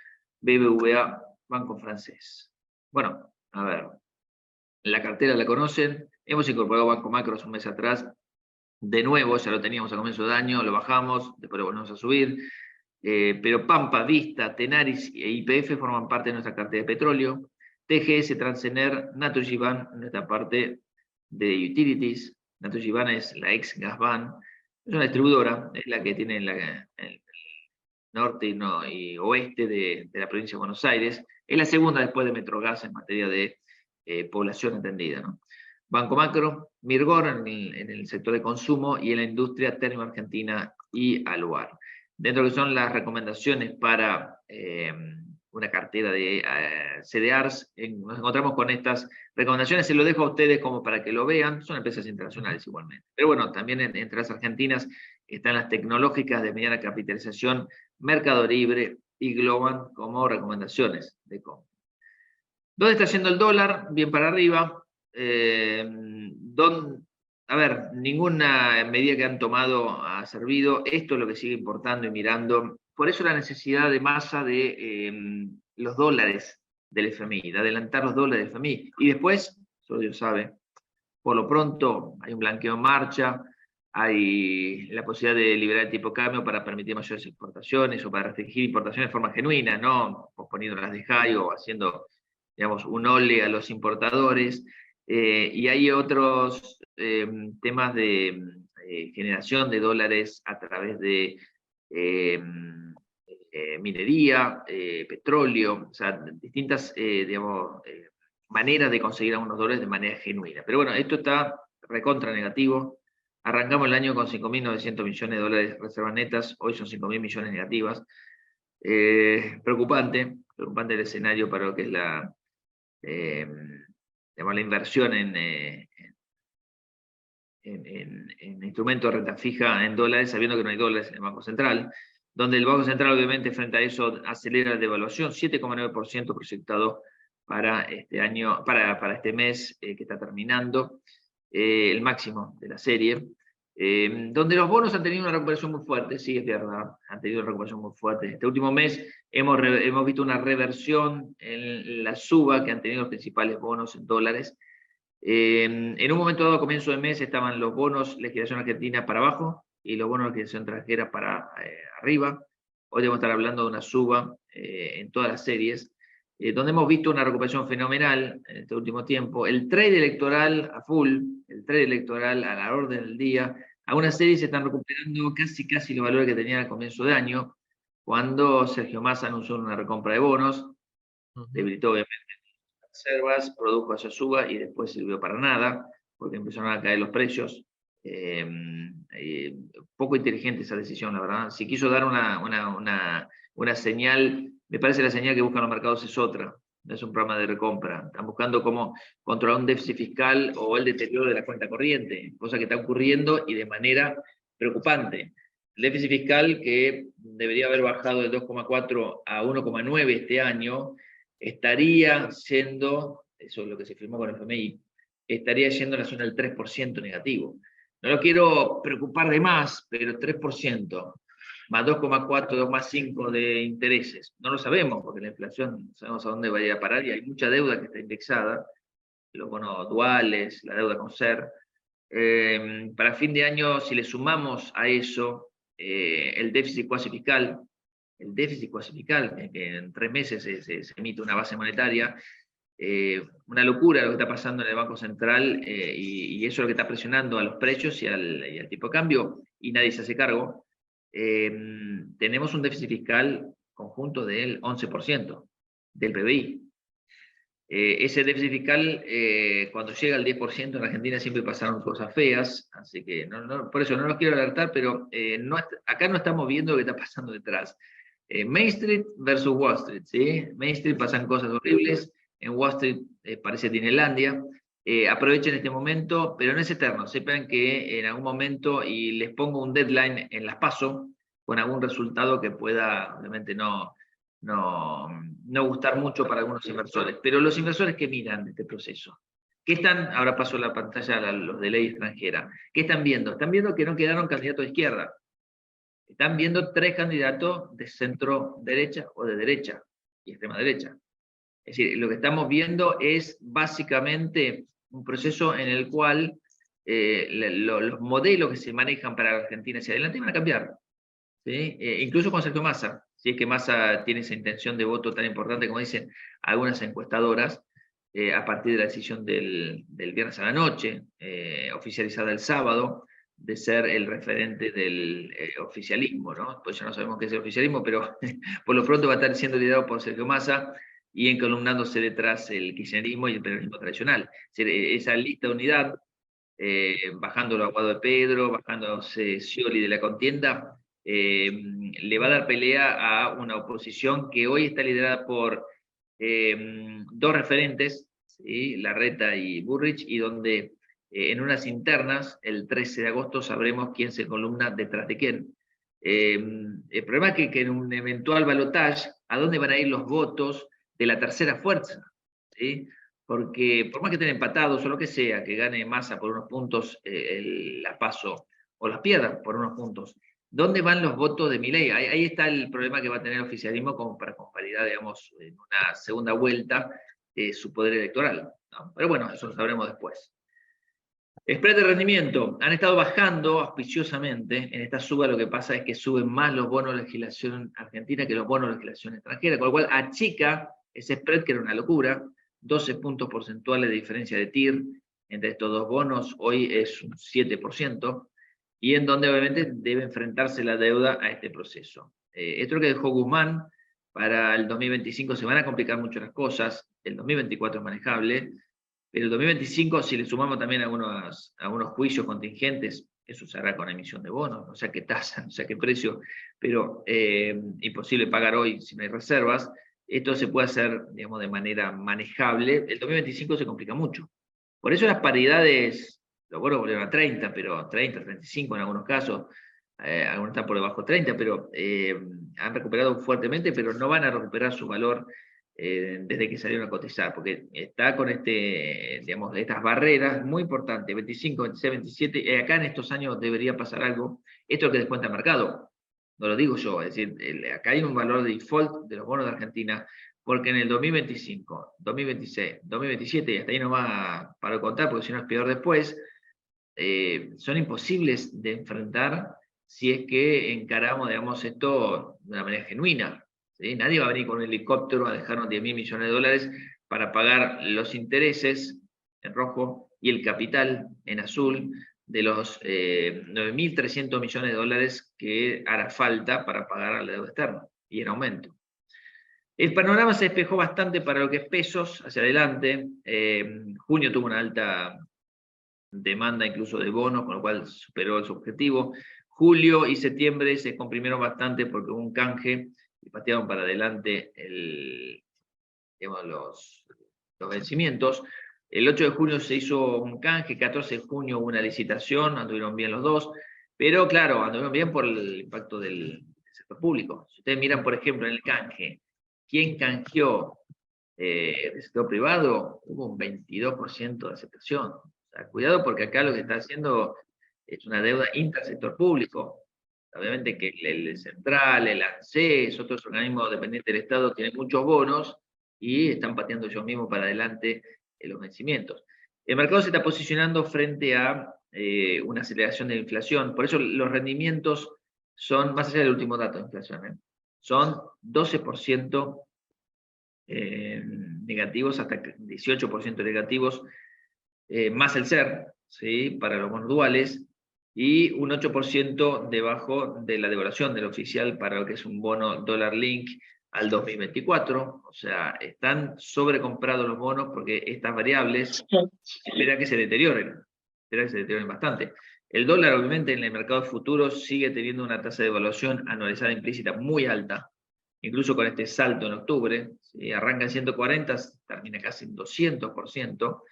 BBVA, Banco Francés. Bueno, a ver, la cartera la conocen. Hemos incorporado Banco Macro hace un mes atrás. De nuevo, ya lo teníamos a comienzo de año, lo bajamos, después lo volvemos a subir. Pero Pampa, Vista, Tenaris e YPF forman parte de nuestra cartera de petróleo. TGS, Transener, Naturgy-Ban, nuestra parte de utilities. Naturgy-Ban es la ex Gasban, es una distribuidora, es la que tiene el norte y oeste de la provincia de Buenos Aires. Es la segunda después de Metrogas en materia de población entendida, ¿no? Banco Macro, Mirgor en el sector de consumo y en la industria Ternium Argentina y Aluar. Dentro de lo que son las recomendaciones para una cartera de CDRs, nos encontramos con estas recomendaciones. Se lo dejo a ustedes como para que lo vean. Son empresas internacionales igualmente. Pero bueno, también entre las argentinas están las tecnológicas de mediana capitalización, Mercado Libre y Globan como recomendaciones de compra. ¿Dónde está yendo el dólar? Bien para arriba. A ver, ninguna medida que han tomado ha servido. Esto es lo que sigue importando y mirando. Por eso la necesidad de masa de los dólares del FMI, de adelantar los dólares del FMI. Y después, eso Dios sabe, por lo pronto hay un blanqueo en marcha, hay la posibilidad de liberar el tipo de cambio para permitir mayores exportaciones o para restringir importaciones de forma genuina, no posponiendo las de high o haciendo digamos, un ole a los importadores, y hay otros temas de generación de dólares a través de minería, petróleo, o sea, distintas, digamos, maneras de conseguir algunos dólares de manera genuina. Pero bueno, esto está recontra negativo. Arrancamos el año con 5.900 millones de dólares de reservas netas, hoy son 5.000 millones negativas. Preocupante el escenario para lo que es digamos, la inversión en instrumentos de renta fija en dólares, sabiendo que no hay dólares en el Banco Central, donde el Banco Central obviamente frente a eso acelera la devaluación, 7,9% proyectado para este año, para este mes que está terminando, el máximo de la serie. Donde los bonos han tenido una recuperación muy fuerte, sí, es verdad, han tenido una recuperación muy fuerte. Este último mes hemos visto una reversión en la suba que han tenido los principales bonos en dólares. En un momento dado, a comienzo de mes, estaban los bonos legislación argentina para abajo y los bonos legislación extranjera para arriba. Hoy debemos estar hablando de una suba en todas las series, donde hemos visto una recuperación fenomenal en este último tiempo. El trade electoral a full, el trade electoral a la orden del día. Algunas series se están recuperando casi los valores que tenían al comienzo de año, cuando Sergio Massa anunció una recompra de bonos, debilitó obviamente reservas, produjo esa suba y después sirvió para nada, porque empezaron a caer los precios. Poco inteligente esa decisión, la verdad. Si quiso dar una señal, me parece la señal que buscan los mercados es otra, no es un programa de recompra. Están buscando cómo controlar un déficit fiscal o el deterioro de la cuenta corriente, cosa que está ocurriendo y de manera preocupante. El déficit fiscal, que debería haber bajado de 2,4 a 1,9 este año, estaría siendo, eso es lo que se firmó con el FMI, estaría yendo en la zona del 3% negativo. No lo quiero preocupar de más, pero 3%, más 2,4, más 5 de intereses. No lo sabemos, porque la inflación no sabemos a dónde va a ir a parar y hay mucha deuda que está indexada, los bonos duales, la deuda con SER. Para fin de año, si le sumamos a eso el déficit cuasi fiscal, que en 3 meses se emite una base monetaria, una locura lo que está pasando en el Banco Central, y eso es lo que está presionando a los precios y al tipo de cambio, y nadie se hace cargo. Tenemos un déficit fiscal conjunto del 11% del PBI. Ese déficit fiscal, cuando llega al 10% en Argentina siempre pasaron cosas feas, así que por eso no los quiero alertar, pero acá no estamos viendo lo que está pasando detrás. Main Street versus Wall Street, ¿sí? Main Street pasan cosas horribles, en Wall Street parece Disneylandia. Aprovechen este momento, pero no es eterno. Sepan que en algún momento, y les pongo un deadline en las PASO, con algún resultado que pueda, obviamente no gustar mucho para algunos inversores. Pero los inversores que miran este proceso, ¿qué están? Ahora paso la pantalla a los de ley extranjera. ¿Qué están viendo? Están viendo que no quedaron candidatos de izquierda. Están viendo 3 candidatos de centro derecha o de derecha y extrema derecha. Es decir, lo que estamos viendo es básicamente un proceso en el cual los modelos que se manejan para Argentina hacia adelante van a cambiar. ¿Sí? Incluso con Sergio Massa, si es que Massa tiene esa intención de voto tan importante como dicen algunas encuestadoras, a partir de la decisión del viernes a la noche, oficializada el sábado, de ser el referente del oficialismo, ¿no? Pues ya no sabemos qué es el oficialismo, pero por lo pronto va a estar siendo liderado por Sergio Massa y encolumnándose detrás el kirchnerismo y el peronismo tradicional. Es decir, esa lista de unidad, bajándolo a Guado de Pedro, bajándose Scioli de la contienda, le va a dar pelea a una oposición que hoy está liderada por 2 referentes, ¿sí? Larreta y Burrich, y donde en unas internas, el 13 de agosto, sabremos quién se columna detrás de quién. El problema es que en un eventual balotaje, ¿a dónde van a ir los votos de la tercera fuerza? ¿Sí? Porque por más que estén empatados o lo que sea, que gane Massa por unos puntos la PASO, o las pierda por unos puntos, ¿dónde van los votos de Milei? Ahí está el problema que va a tener el oficialismo como para convalidar, digamos, en una segunda vuelta su poder electoral, ¿no? Pero bueno, eso lo sabremos después. Spread de rendimiento. Han estado bajando auspiciosamente. En esta suba lo que pasa es que suben más los bonos de legislación argentina que los bonos de legislación extranjera, con lo cual achica ese spread, que era una locura. 12 puntos porcentuales de diferencia de TIR entre estos dos bonos, hoy es un 7%, y en donde obviamente debe enfrentarse la deuda a este proceso. Esto es lo que dejó Guzmán. Para el 2025 se van a complicar mucho las cosas, el 2024 es manejable, pero el 2025, si le sumamos también algunos juicios contingentes, eso se hará con emisión de bonos, no sé a qué tasa, no sé a qué precio, pero imposible pagar hoy si no hay reservas. Esto se puede hacer, digamos, de manera manejable. El 2025 se complica mucho. Por eso las paridades, los bonos volvieron a 30, pero 30, 35 en algunos casos, algunos están por debajo de 30, pero han recuperado fuertemente, pero no van a recuperar su valor desde que salieron a cotizar, porque está con digamos, estas barreras muy importantes, 25, 26, 27, acá en estos años debería pasar algo. Esto es lo que descuenta el mercado, no lo digo yo, es decir, acá hay un valor de default de los bonos de Argentina, porque en el 2025, 2026, 2027, y hasta ahí no va para contar, porque si no es peor después, son imposibles de enfrentar si es que encaramos, digamos, esto de una manera genuina. ¿Sí? Nadie va a venir con un helicóptero a dejarnos 10.000 millones de dólares para pagar los intereses en rojo y el capital en azul de los 9.300 millones de dólares que hará falta para pagar la deuda externa y en aumento. El panorama se despejó bastante para lo que es pesos hacia adelante. Junio tuvo una alta demanda incluso de bonos, con lo cual superó su objetivo. Julio y septiembre se comprimieron bastante porque hubo un canje y patearon para adelante digamos, los vencimientos. El 8 de junio se hizo un canje, 14 de junio hubo una licitación, anduvieron bien los dos, pero claro, anduvieron bien por el impacto del sector público. Si ustedes miran, por ejemplo, en el canje, ¿quién canjeó del sector privado? Hubo un 22% de aceptación. O sea, cuidado porque acá lo que está haciendo es una deuda intersector público. Obviamente que el Central, el ANSES, otros organismos dependientes del Estado tienen muchos bonos y están pateando ellos mismos para adelante los vencimientos. El mercado se está posicionando frente a una aceleración de la inflación, por eso los rendimientos son, más allá del último dato de inflación, son 12% negativos hasta 18% negativos, más el SER, ¿sí? Para los bonos duales, y un 8% debajo de la devaluación del oficial para lo que es un bono dólar link al 2024, o sea, están sobrecomprados los bonos porque estas variables esperan que se deterioren bastante. El dólar, obviamente, en el mercado de futuros sigue teniendo una tasa de devaluación anualizada implícita muy alta, incluso con este salto en octubre, ¿sí? Arranca en 140, termina casi en 200%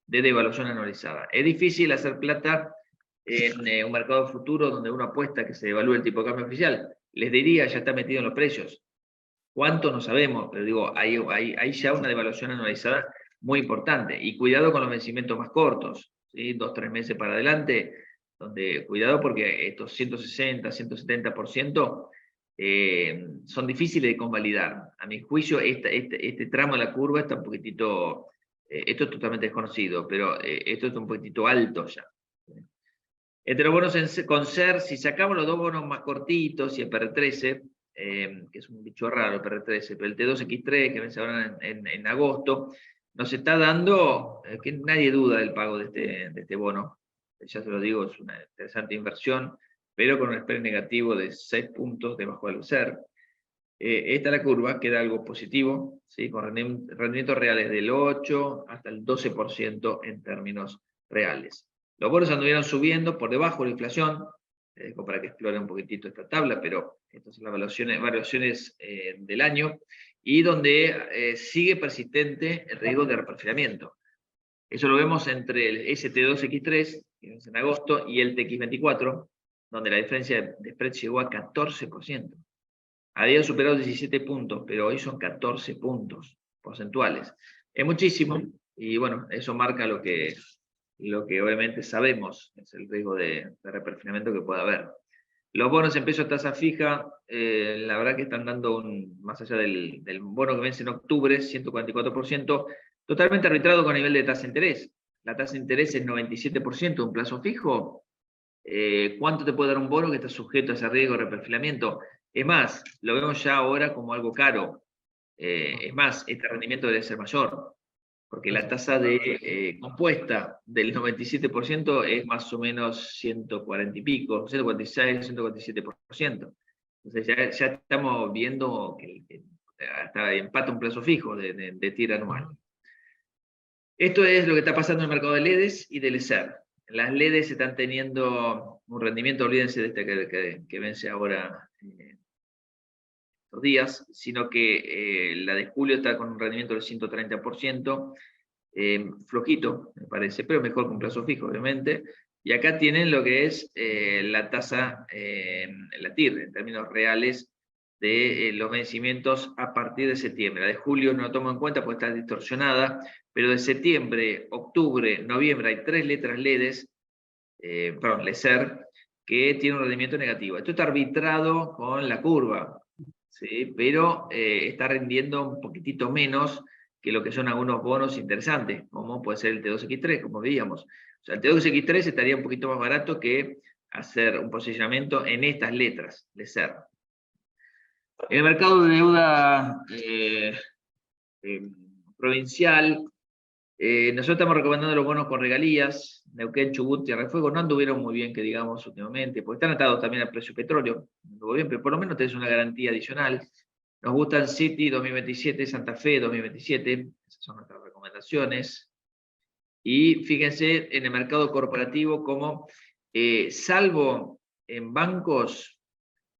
de devaluación anualizada. Es difícil hacer plata en un mercado futuro donde uno apuesta que se devalúe el tipo de cambio oficial. Les diría, ya está metido en los precios. ¿Cuánto? No sabemos, pero digo, hay ya una devaluación anualizada muy importante. Y cuidado con los vencimientos más cortos, ¿sí? 2, 3 meses para adelante, donde cuidado porque estos 160, 170% son difíciles de convalidar. A mi juicio, este tramo de la curva está un poquitito, esto es totalmente desconocido, pero esto está un poquitito alto ya. Entre los bonos con SER, si sacamos los dos bonos más cortitos y el PR13, que es un bicho raro el PR13, pero el T2X3 que vence ahora en agosto, nos está dando, que nadie duda del pago de este bono, ya se lo digo, es una interesante inversión, pero con un spread negativo de 6 puntos debajo del SER. Esta es la curva, queda algo positivo, ¿sí? Con rendimientos reales del 8 hasta el 12% en términos reales. Los bonos anduvieron subiendo por debajo de la inflación, para que explore un poquitito esta tabla, pero estas son las variaciones del año, y donde sigue persistente el riesgo de reperfilamiento. Eso lo vemos entre el ST2X3, que es en agosto, y el TX24, donde la diferencia de spread llegó a 14%. Había superado 17 puntos, pero hoy son 14 puntos porcentuales. Es muchísimo, y bueno, eso marca lo que obviamente sabemos, es el riesgo de reperfilamiento que puede haber. Los bonos en pesos tasa fija, la verdad que están dando más allá del bono que vence en octubre, 144%, totalmente arbitrado con nivel de tasa de interés. La tasa de interés es 97%, un plazo fijo. ¿Cuánto te puede dar un bono que está sujeto a ese riesgo de reperfilamiento? Es más, lo vemos ya ahora como algo caro. Es más, este rendimiento debe ser mayor. porque la tasa de compuesta del 97% es más o menos 140 y pico, 146, 147%. Entonces ya estamos viendo que hasta empata un plazo fijo de tira anual. Esto es lo que está pasando en el mercado de LEDs y del ESER. Las LEDs están teniendo un rendimiento, olvídense de este que vence ahora estos días, sino que la de julio está con un rendimiento del 130%, flojito, me parece, pero mejor que un plazo fijo, obviamente. Y acá tienen lo que es la tasa, la TIR, en términos reales, de los vencimientos a partir de septiembre. La de julio no lo tomo en cuenta porque está distorsionada, pero de septiembre, octubre, noviembre hay 3 letras LEDs, perdón, LESER, que tienen un rendimiento negativo. Esto está arbitrado con la curva, ¿sí? Pero está rindiendo un poquitito menos que lo que son algunos bonos interesantes, como puede ser el T2X3, como veíamos. O sea, el T2X3 estaría un poquito más barato que hacer un posicionamiento en estas letras, LESER. En el mercado de deuda provincial, nosotros estamos recomendando los bonos con regalías. Neuquén, Chubut, Tierra del Fuego no anduvieron muy bien, que digamos, últimamente, porque están atados también al precio del petróleo, no anduvo bien, pero por lo menos tenés una garantía adicional. Nos gustan City 2027, Santa Fe 2027, esas son nuestras recomendaciones. Y fíjense en el mercado corporativo como, salvo en bancos,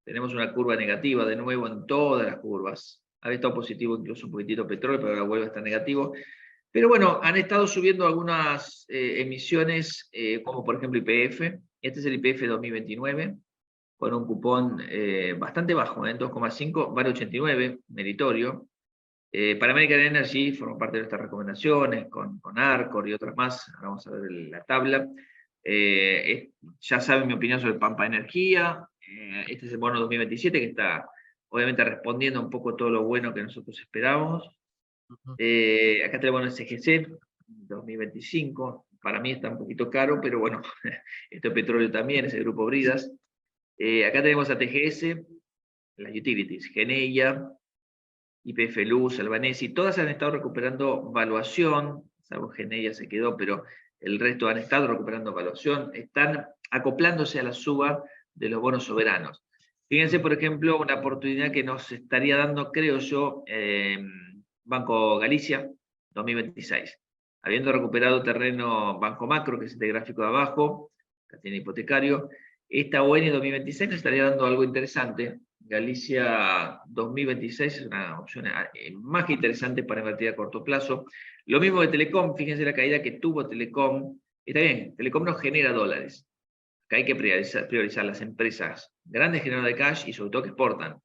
tenemos una curva negativa de nuevo en todas las curvas. Había estado positivo incluso un poquitito petróleo, pero ahora vuelve a estar negativo. Pero bueno, han estado subiendo algunas emisiones, como por ejemplo IPF. Este es el IPF 2029, con un cupón bastante bajo, en 2,5, vale 89, meritorio. Para American Energy forma parte de nuestras recomendaciones, con Arcor y otras más. Ahora vamos a ver la tabla. Ya saben mi opinión sobre Pampa Energía. Este es el bono 2027, que está obviamente respondiendo un poco todo lo bueno que nosotros esperábamos. Acá tenemos el CGC 2025. Para mí está un poquito caro, pero bueno, esto es petróleo también, es el grupo Bridas. Acá tenemos a TGS, las utilities, Geneia, YPF Luz, Albanesi, todas han estado recuperando valuación, salvo Geneia se quedó, pero el resto han estado recuperando valuación, están acoplándose a la suba de los bonos soberanos. Fíjense, por ejemplo, una oportunidad que nos estaría dando, creo yo, Banco Galicia 2026. Habiendo recuperado terreno Banco Macro, que es este gráfico de abajo, que tiene hipotecario, esta ON 2026 nos estaría dando algo interesante. Galicia 2026 es una opción más que interesante para invertir a corto plazo. Lo mismo de Telecom, fíjense la caída que tuvo Telecom. Está bien, Telecom no genera dólares. Acá hay que priorizar las empresas grandes generadores de cash y sobre todo que exportan.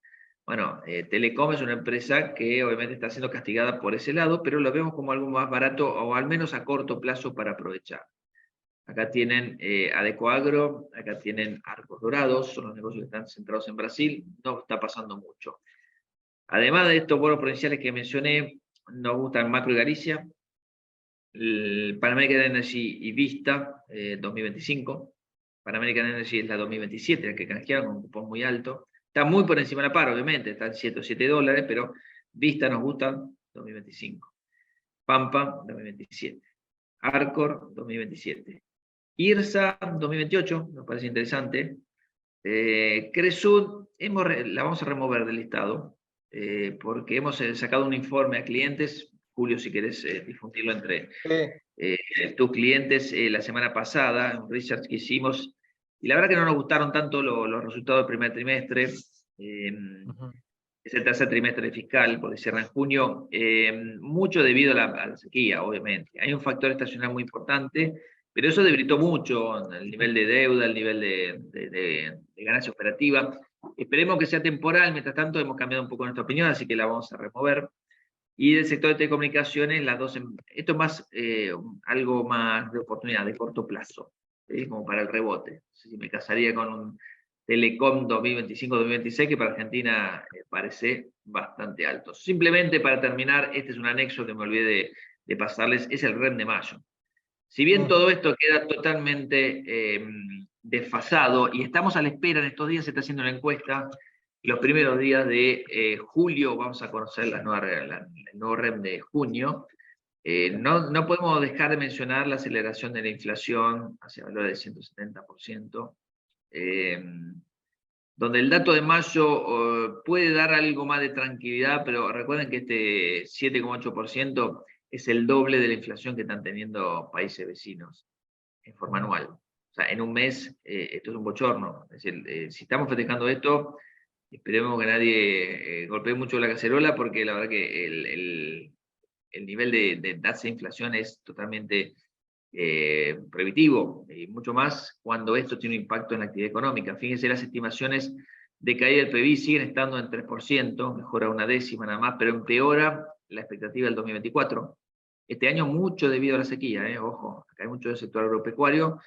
Bueno, Telecom es una empresa que obviamente está siendo castigada por ese lado, pero lo vemos como algo más barato o al menos a corto plazo para aprovechar. Acá tienen Adecoagro, acá tienen Arcos Dorados, son los negocios que están centrados en Brasil, no está pasando mucho. Además de estos bonos provinciales que mencioné, nos gustan Macro y Galicia, el Pan American Energy y Vista 2025. Pan American Energy es la 2027, la que canjearon con un cupón muy alto. Está muy por encima de la par, obviamente, están $107, pero Vista nos gusta 2025. Pampa 2027. Arcor 2027. IRSA 2028, me parece interesante. Cresud, la vamos a remover del listado, porque hemos sacado un informe a clientes. Julio, si querés difundirlo entre tus clientes la semana pasada, un research que hicimos, y la verdad que no nos gustaron tanto los resultados del primer trimestre. Es el tercer trimestre fiscal, porque cierra en junio, mucho debido a la sequía, obviamente. Hay un factor estacional muy importante, pero eso debilitó mucho el nivel de deuda, el nivel de ganancia operativa. Esperemos que sea temporal, mientras tanto hemos cambiado un poco nuestra opinión, así que la vamos a remover. Y del sector de telecomunicaciones, esto es más algo más de oportunidad, de corto plazo, ¿sí? Como para el rebote. No sé si me casaría con un Telecom 2025-2026, que para Argentina parece bastante alto. Simplemente para terminar, este es un anexo que me olvidé de pasarles, es el REM de mayo. Si bien todo esto queda totalmente desfasado, y estamos a la espera, en estos días se está haciendo una encuesta, los primeros días de julio vamos a conocer el nuevo REM de junio. No podemos dejar de mencionar la aceleración de la inflación hacia valores del 170%, donde el dato de mayo puede dar algo más de tranquilidad, pero recuerden que este 7,8% es el doble de la inflación que están teniendo países vecinos en forma anual. O sea, en un mes esto es un bochorno. Es decir, si estamos festejando esto, esperemos que nadie golpee mucho la cacerola, porque la verdad que el nivel de tasa de inflación es totalmente prohibitivo, y mucho más cuando esto tiene un impacto en la actividad económica. Fíjense, las estimaciones de caída del PBI siguen estando en 3%, mejora una décima nada más, pero empeora la expectativa del 2024. Este año mucho debido a la sequía, ojo, acá hay mucho del sector agropecuario,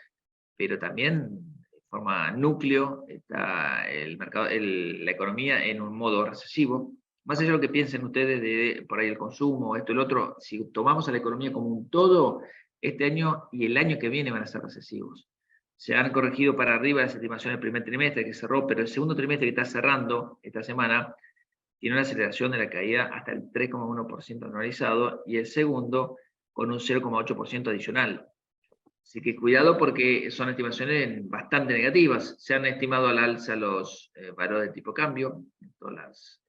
pero también de forma núcleo está el mercado, la economía en un modo recesivo. Más allá de lo que piensen ustedes de por ahí el consumo, esto y lo otro, si tomamos a la economía como un todo, este año y el año que viene van a ser recesivos. Se han corregido para arriba las estimaciones del primer trimestre que cerró, pero el segundo trimestre que está cerrando esta semana tiene una aceleración de la caída hasta el 3,1% anualizado, y el segundo con un 0,8% adicional. Así que cuidado, porque son estimaciones bastante negativas. Se han estimado al alza los valores de tipo cambio en todas las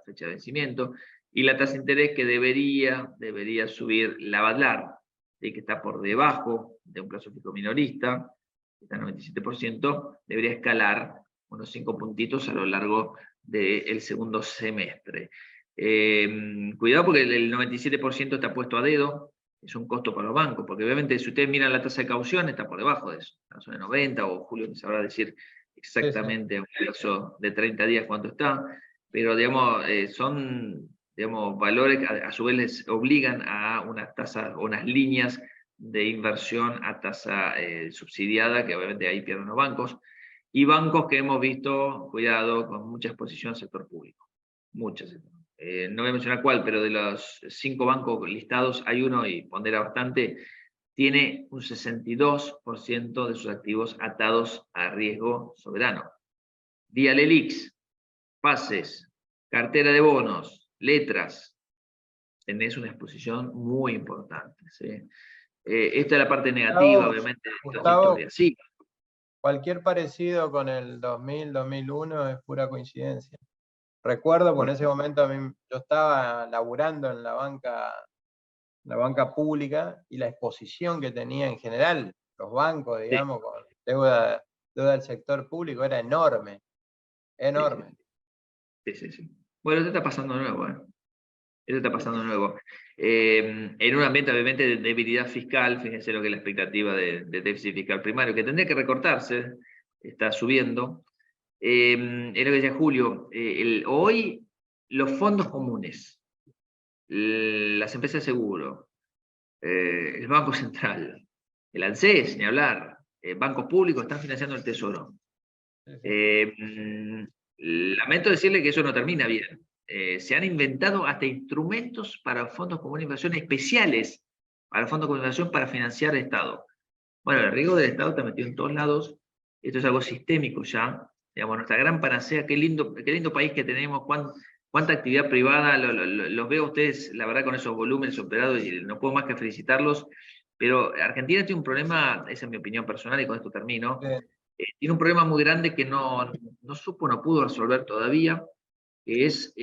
fechas de vencimiento, y la tasa de interés que debería subir la Badlar, que está por debajo de un plazo fijo minorista, que está en 97%, debería escalar unos 5 puntitos a lo largo del segundo semestre. Cuidado, porque el 97% está puesto a dedo. Es un costo para los bancos, porque obviamente si ustedes miran la tasa de caución, está por debajo de eso, en la zona de 90, o Julio me sabrá decir exactamente a un plazo de 30 días cuánto está, pero digamos, son valores que a su vez les obligan a unas tasas o unas líneas de inversión a tasa subsidiada, que obviamente ahí pierden los bancos, y bancos que hemos visto, cuidado, con mucha exposición al sector público, muchas. No voy a mencionar cuál, pero de los 5 bancos listados hay uno, y pondera bastante, tiene un 62% de sus activos atados a riesgo soberano. Vía LELIX, pases, cartera de bonos, letras, tenés una exposición muy importante, ¿sí? Esta es la parte negativa, obviamente, de los títulos de así. Cualquier parecido con el 2000, 2001 es pura coincidencia. Recuerdo que en ese momento yo estaba laburando en la banca pública, y la exposición que tenía en general los bancos, digamos, sí, con deuda del sector público era enorme, enorme. Sí. Bueno, esto está pasando de nuevo, Esto está pasando de nuevo. En un ambiente, obviamente, de debilidad fiscal. Fíjense lo que es la expectativa de déficit fiscal primario, que tendría que recortarse, está subiendo. Es lo que decía Julio, hoy los fondos comunes, las empresas de seguro, el Banco Central, el ANSES, ni hablar, bancos públicos están financiando el Tesoro. Lamento decirle que eso no termina bien. Se han inventado hasta instrumentos para fondos comunes de inversión especiales, para fondos comunes de inversión para financiar el Estado. Bueno, el riesgo del Estado está metido en todos lados. Esto es algo sistémico ya. Digamos, nuestra gran panacea, qué lindo país que tenemos, cuánta actividad privada, los veo a ustedes, la verdad, con esos volúmenes operados, y no puedo más que felicitarlos. Pero Argentina tiene un problema, esa es mi opinión personal, y con esto termino. Tiene un problema muy grande que no pudo resolver todavía, que es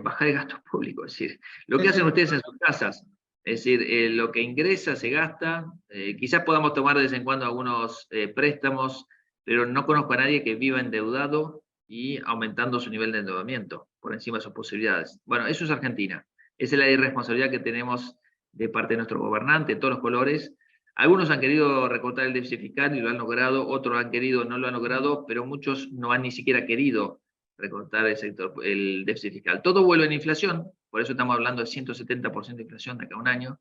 bajar el gasto público. Es decir, lo que hacen ustedes en sus casas. Es decir, lo que ingresa se gasta. Quizás podamos tomar de vez en cuando algunos préstamos, pero no conozco a nadie que viva endeudado y aumentando su nivel de endeudamiento por encima de sus posibilidades. Bueno, eso es Argentina. Esa es la irresponsabilidad que tenemos de parte de nuestro gobernante, de todos los colores. Algunos han querido recortar el déficit fiscal y lo han logrado, otros han querido, no lo han logrado, pero muchos no han ni siquiera querido recortar el déficit fiscal. Todo vuelve en inflación, por eso estamos hablando de 170% de inflación de acá a un año.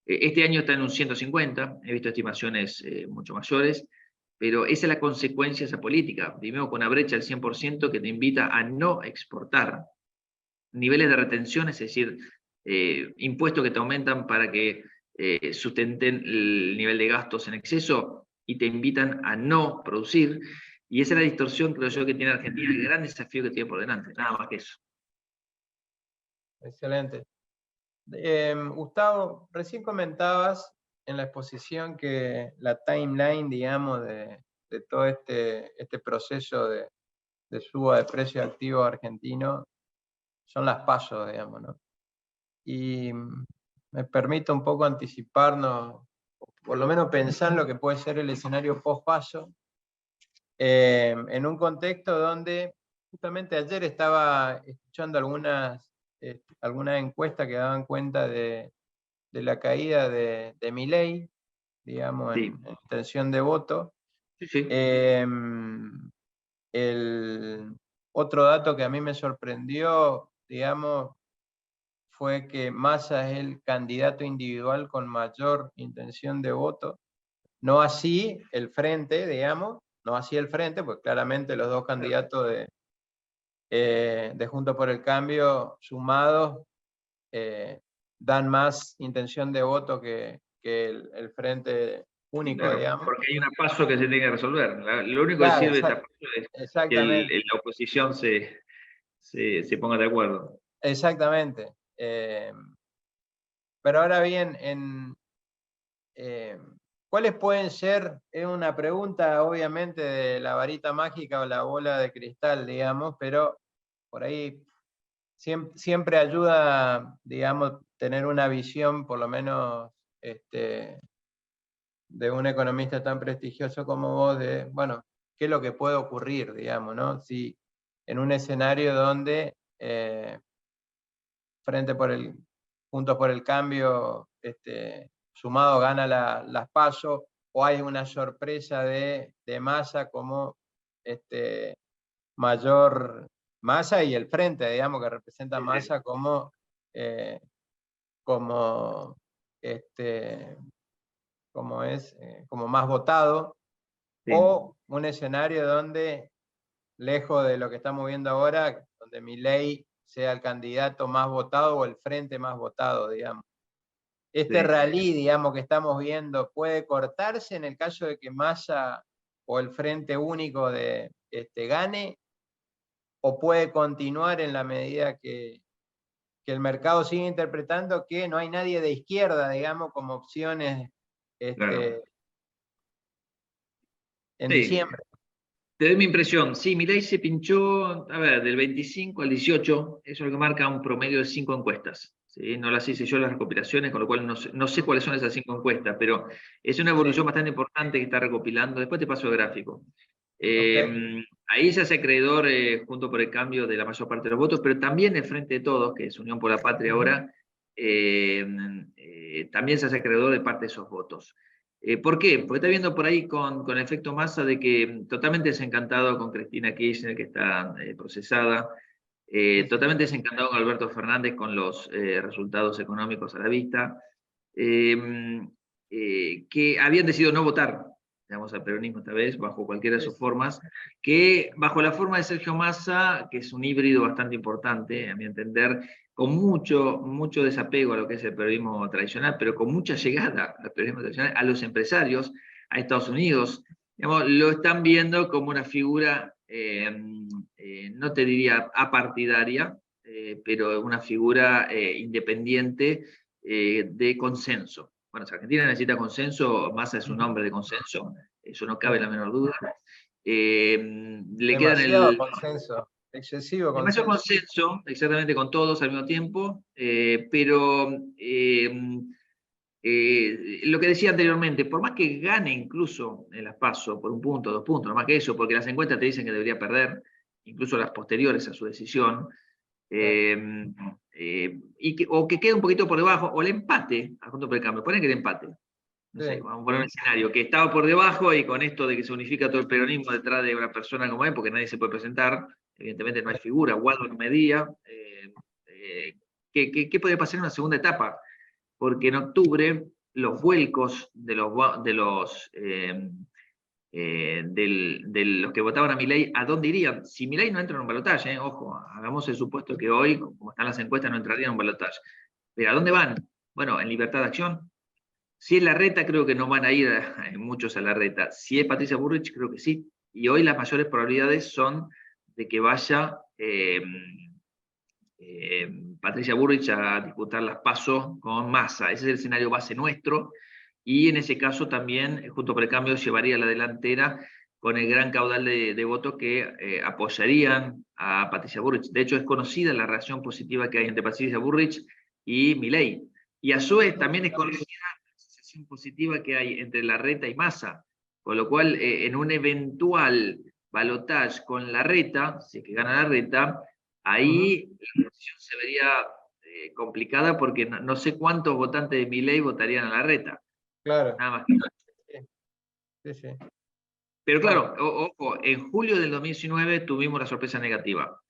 Este año está en un 150, he visto estimaciones mucho mayores, pero esa es la consecuencia de esa política. Primero, con una brecha del 100% que te invita a no exportar, niveles de retención, es decir, impuestos que te aumentan para que sustenten el nivel de gastos en exceso, y te invitan a no producir. Y esa es la distorsión, creo yo, que tiene Argentina, el gran desafío que tiene por delante, nada más que eso. Excelente. Gustavo, recién comentabas en la exposición que la timeline, digamos, de todo este proceso de suba de precio activo argentino son las PASO, digamos, ¿no? Y me permito un poco anticiparnos, por lo menos pensar lo que puede ser el escenario post-PASO, en un contexto donde justamente ayer estaba escuchando algunas encuestas que daban cuenta de la caída de Milei, digamos, Sí, en intención de voto. sí, sí. El otro dato que a mí me sorprendió, digamos, fue que Massa es el candidato individual con mayor intención de voto, no así el frente, digamos, no así el frente, pues claramente los dos candidatos de Juntos por el Cambio sumados dan más intención de voto que el frente único, Claro, digamos. porque hay una paso que se tiene que resolver. Lo único que Claro, sirve esta paso es que exactamente, la oposición se ponga de acuerdo. exactamente. Pero ahora bien, ¿cuáles pueden ser? Es una pregunta, obviamente, de la varita mágica o la bola de cristal, digamos, pero por ahí siempre ayuda, digamos, tener una visión, por lo menos, de un economista tan prestigioso como vos, de, bueno, qué es lo que puede ocurrir, digamos, ¿no? Si en un escenario donde Juntos por el Cambio, sumado gana las PASO, o hay una sorpresa de Massa como mayor Massa y el frente, digamos, que representa Massa como, como, como más votado, Sí, o un escenario donde, lejos de lo que estamos viendo ahora, donde Milei sea el candidato más votado o el frente más votado, digamos. Este sí. rally, digamos, que estamos viendo, ¿puede cortarse en el caso de que Massa o el frente único gane? ¿O puede continuar en la medida que el mercado sigue interpretando que no hay nadie de izquierda, digamos, como opciones Claro. en Sí, diciembre? te doy mi impresión. Sí, Milei se pinchó, a ver, del 25 al 18, eso es lo que marca un promedio de 5 encuestas. ¿Sí? No las hice yo las recopilaciones, con lo cual no sé cuáles son esas 5 encuestas, pero es una Sí, evolución bastante importante que está recopilando. Después te paso el gráfico. ok. Ahí se hace acreedor, junto por el cambio de la mayor parte de los votos, pero también el Frente de Todos, que es Unión por la Patria ahora, también se hace acreedor de parte de esos votos. ¿Por qué? Porque está viendo por ahí con efecto masa de que totalmente desencantado con Cristina Kirchner, que está procesada, Sí, sí. totalmente desencantado con Alberto Fernández con los resultados económicos a la vista, eh, que habían decidido no votar, digamos, al peronismo esta vez, bajo cualquiera de Sí, sus sí. formas, que bajo la forma de Sergio Massa, que es un híbrido bastante importante, a mi entender, con mucho desapego a lo que es el periodismo tradicional, pero con mucha llegada al periodismo tradicional, a los empresarios, a Estados Unidos, digamos, lo están viendo como una figura, no te diría apartidaria, pero una figura independiente de consenso. Bueno, si Argentina necesita consenso, Massa es un hombre de consenso, eso no cabe la menor duda. Le quedan Demasiado consenso, excesivo demasiado consenso. consenso, exactamente con todos al mismo tiempo, pero lo que decía anteriormente, por más que gane incluso en las PASO por un punto, 2 puntos, no más que eso, porque las encuestas te dicen que debería perder, incluso las posteriores a su decisión, o que quede un poquito por debajo, o el empate, a Juntos por el Cambio, ponen que el empate, no sé, Sí, vamos a poner un escenario, que estaba por debajo y con esto de que se unifica todo el peronismo detrás de una persona como él, porque nadie se puede presentar, evidentemente no hay figura, Guado no medía, ¿qué puede pasar en una segunda etapa? Porque en octubre los vuelcos de los que votaban a Milei, ¿a dónde irían? Si Milei no entra en un balotaje, ojo, hagamos el supuesto que hoy, como están las encuestas, no entraría en un balotaje. ¿Pero a dónde van? Bueno, en libertad de acción. Si es Larreta, creo que no van a ir muchos a Larreta. Si es Patricia Bullrich, creo que sí. Y hoy las mayores probabilidades son de que vaya Patricia Bullrich a disputar las PASO con Massa. Ese es el escenario base nuestro, y en ese caso también, Juntos por el Cambio llevaría la delantera con el gran caudal de votos que apoyarían a Patricia Bullrich. De hecho, es conocida la relación positiva que hay entre Patricia Bullrich y Milei. Y a su vez también es conocida la asociación positiva que hay entre Larreta y Massa. Con lo cual, en un eventual balotaje con Larreta, si es que gana Larreta, ahí la posición se vería complicada, porque no sé cuántos votantes de Milei votarían a Larreta. Claro. Nada más que eso. Sí, sí. Pero claro, ojo, en julio del 2019 tuvimos la sorpresa negativa.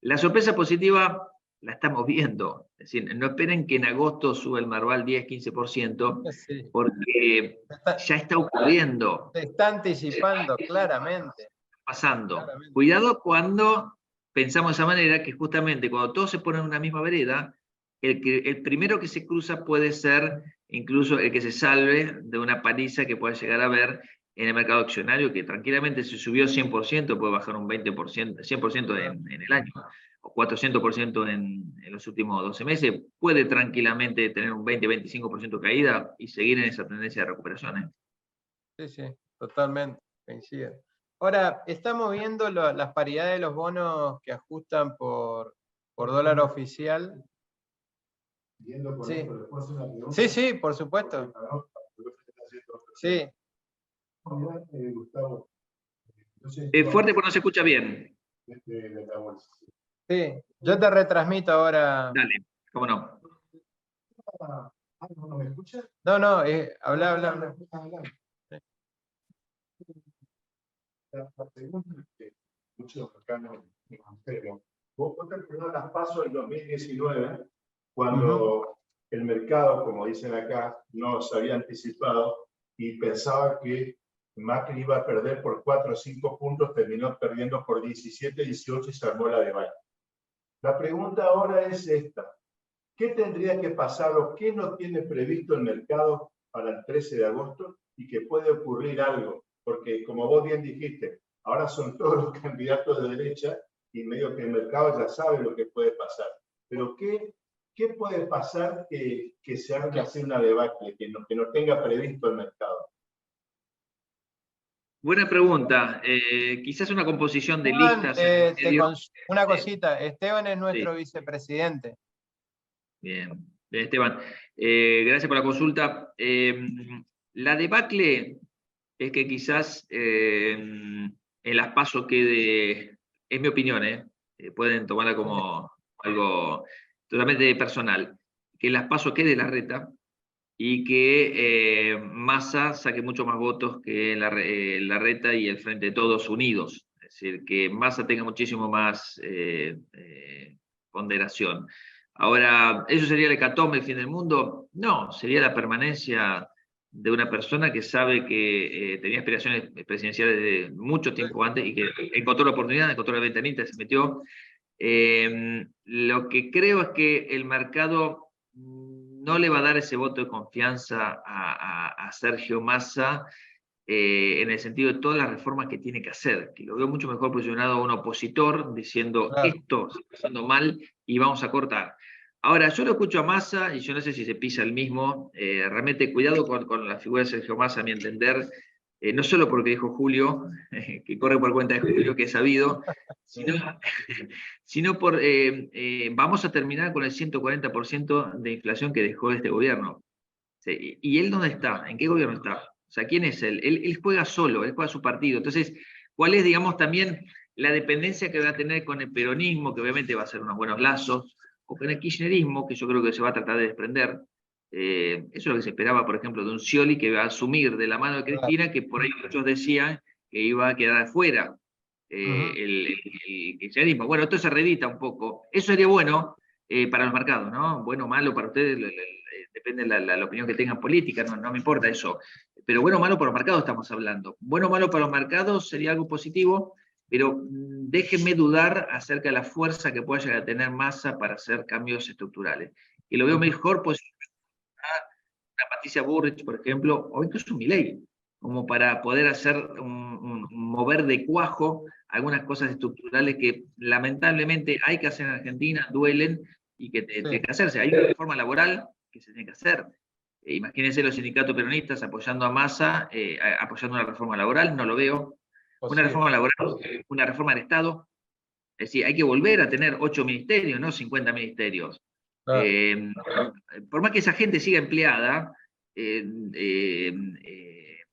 La sorpresa positiva la estamos viendo. Es decir, no esperen que en agosto suba el Merval 10-15%, Sí. porque ya está ocurriendo. Se está anticipando claramente. Pasando. Claramente. Cuidado cuando pensamos de esa manera, que justamente cuando todos se ponen en una misma vereda, el primero que se cruza puede ser incluso el que se salve de una paliza que puede llegar a ver en el mercado accionario, que tranquilamente si subió 100% puede bajar un 20%, 100% en el año, o 400% en los últimos 12 meses, puede tranquilamente tener un 20-25% de caída y seguir en esa tendencia de recuperación. Sí, sí, totalmente, coincido. Ahora, estamos viendo las paridades de los bonos que ajustan por dólar oficial. Sí. Sí, sí, por supuesto. Sí. Fuerte porque no se escucha bien. Sí, yo te retransmito ahora. Dale, cómo no. ¿No me escuchas? No, no, habla. Sí. La pregunta es que muchos acá no, pero vos te acordás las PASO del 2019, cuando el mercado, como dicen acá, no se había anticipado y pensaba que Macri iba a perder por 4 o 5 puntos, terminó perdiendo por 17, 18 y se armó la debacle. La pregunta ahora es esta: ¿qué tendría que pasar o qué no tiene previsto el mercado para el 13 de agosto y que puede ocurrir algo? Porque, como vos bien dijiste, ahora son todos los candidatos de derecha y medio que el mercado ya sabe lo que puede pasar. Pero ¿qué puede pasar que se haga así una debacle, que no tenga previsto el mercado? Buena pregunta. Quizás una composición de listas. Una cosita, Esteban es nuestro Sí. vicepresidente. Bien, Esteban. Gracias por la consulta. La debacle es que quizás en las PASO quede, es mi opinión, pueden tomarla como algo totalmente personal, que en las PASO quede Larreta y que Massa saque mucho más votos que Larreta y el Frente de Todos unidos. Es decir, que Massa tenga muchísimo más ponderación. Ahora, ¿eso sería el hecatombe, el fin del mundo? No, sería la permanencia de una persona que sabe que tenía aspiraciones presidenciales de mucho tiempo antes y que encontró la oportunidad, encontró la ventanita, se metió. Lo que creo es que el mercado no le va a dar ese voto de confianza a Sergio Massa, en el sentido de todas las reformas que tiene que hacer, que lo veo mucho mejor posicionado a un opositor diciendo, claro, esto está haciendo mal y vamos a cortar. Ahora, yo lo escucho a Massa y yo no sé si se pisa el mismo. Realmente cuidado con la figura de Sergio Massa, a mi entender, no solo porque dijo Julio, que corre por cuenta de Julio, que es sabido, sino por, vamos a terminar con el 140% de inflación que dejó este gobierno. Sí, ¿y él dónde está? ¿En qué gobierno está? O sea, ¿quién es él? Él juega solo, él juega su partido. Entonces, ¿cuál es, digamos, también la dependencia que va a tener con el peronismo, que obviamente va a ser unos buenos lazos, o con el kirchnerismo, que yo creo que se va a tratar de desprender? Eso es lo que se esperaba, por ejemplo, de un Scioli que va a asumir de la mano de Cristina, que por ahí muchos decían que iba a quedar afuera el kirchnerismo. Bueno, esto se reedita un poco. Eso sería bueno para los mercados, ¿no? Bueno o malo para ustedes, depende de la opinión que tengan política, no me importa eso. Pero bueno o malo para los mercados estamos hablando. Bueno o malo para los mercados sería algo positivo, pero déjenme dudar acerca de la fuerza que pueda llegar a tener Massa para hacer cambios estructurales. Y lo veo mejor posicionado a Patricia Bullrich, por ejemplo, o incluso Milei. como para poder hacer un mover de cuajo algunas cosas estructurales que lamentablemente hay que hacer en Argentina, duelen y que tienen que hacerse. Hay una reforma laboral que se tiene que hacer. Imagínense los sindicatos peronistas apoyando a Massa, apoyando una reforma laboral, no lo veo. Una reforma laboral, una reforma del Estado. Es decir, hay que volver a tener 8 ministerios, no 50 ministerios. Por más que esa gente siga empleada,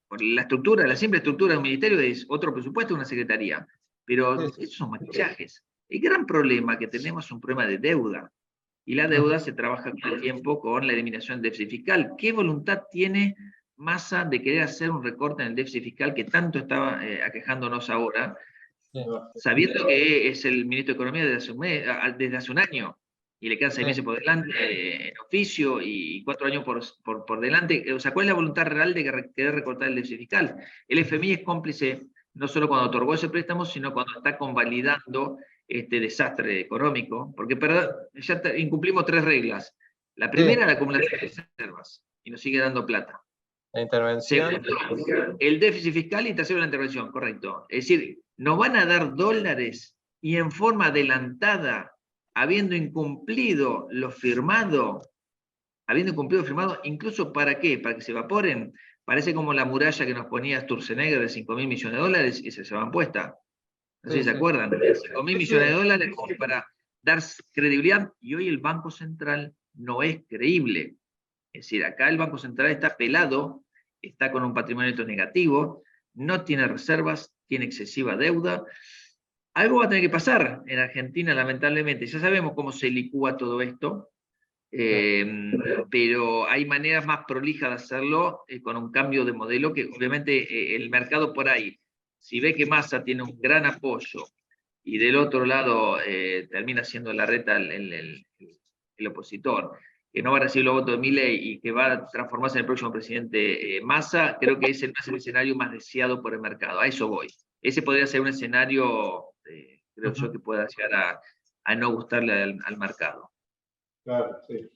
por la estructura, la simple estructura de un ministerio es otro presupuesto, una secretaría. Pero esos son maquillajes. El gran problema que tenemos es un problema de deuda. Y la deuda se trabaja con el tiempo con la eliminación del déficit fiscal. ¿Qué voluntad tiene Massa de querer hacer un recorte en el déficit fiscal que tanto estaba aquejándonos ahora, sabiendo que es el ministro de Economía desde hace un año, y le quedan 6 meses por delante en oficio y 4 años por delante? O sea, ¿cuál es la voluntad real de querer recortar el déficit fiscal? El FMI es cómplice no solo cuando otorgó ese préstamo, sino cuando está convalidando este desastre económico, porque ya incumplimos 3 reglas. La primera, la acumulación de reservas, y nos sigue dando plata. La intervención. Segundo, el déficit fiscal, y tercero, la intervención, correcto. Es decir, nos van a dar dólares y en forma adelantada, habiendo incumplido lo firmado, incluso ¿para qué? Para que se evaporen. Parece como la muralla que nos ponía Sturzenegger de $5.000 millones y se van puesta. No sé si se acuerdan. $5.000 millones de dólares para dar credibilidad, y hoy el Banco Central no es creíble. Es decir, acá el Banco Central está pelado, está con un patrimonio neto negativo, no tiene reservas, tiene excesiva deuda. Algo va a tener que pasar en Argentina, lamentablemente. Ya sabemos cómo se licúa todo esto, pero hay maneras más prolijas de hacerlo con un cambio de modelo que obviamente el mercado por ahí, si ve que Massa tiene un gran apoyo y del otro lado termina siendo Larreta el opositor, que no va a recibir los votos de Milei y que va a transformarse en el próximo presidente Massa, creo que ese no es el escenario más deseado por el mercado. A eso voy. Ese podría ser un escenario, creo yo, que pueda llegar a no gustarle al mercado. Claro, sí.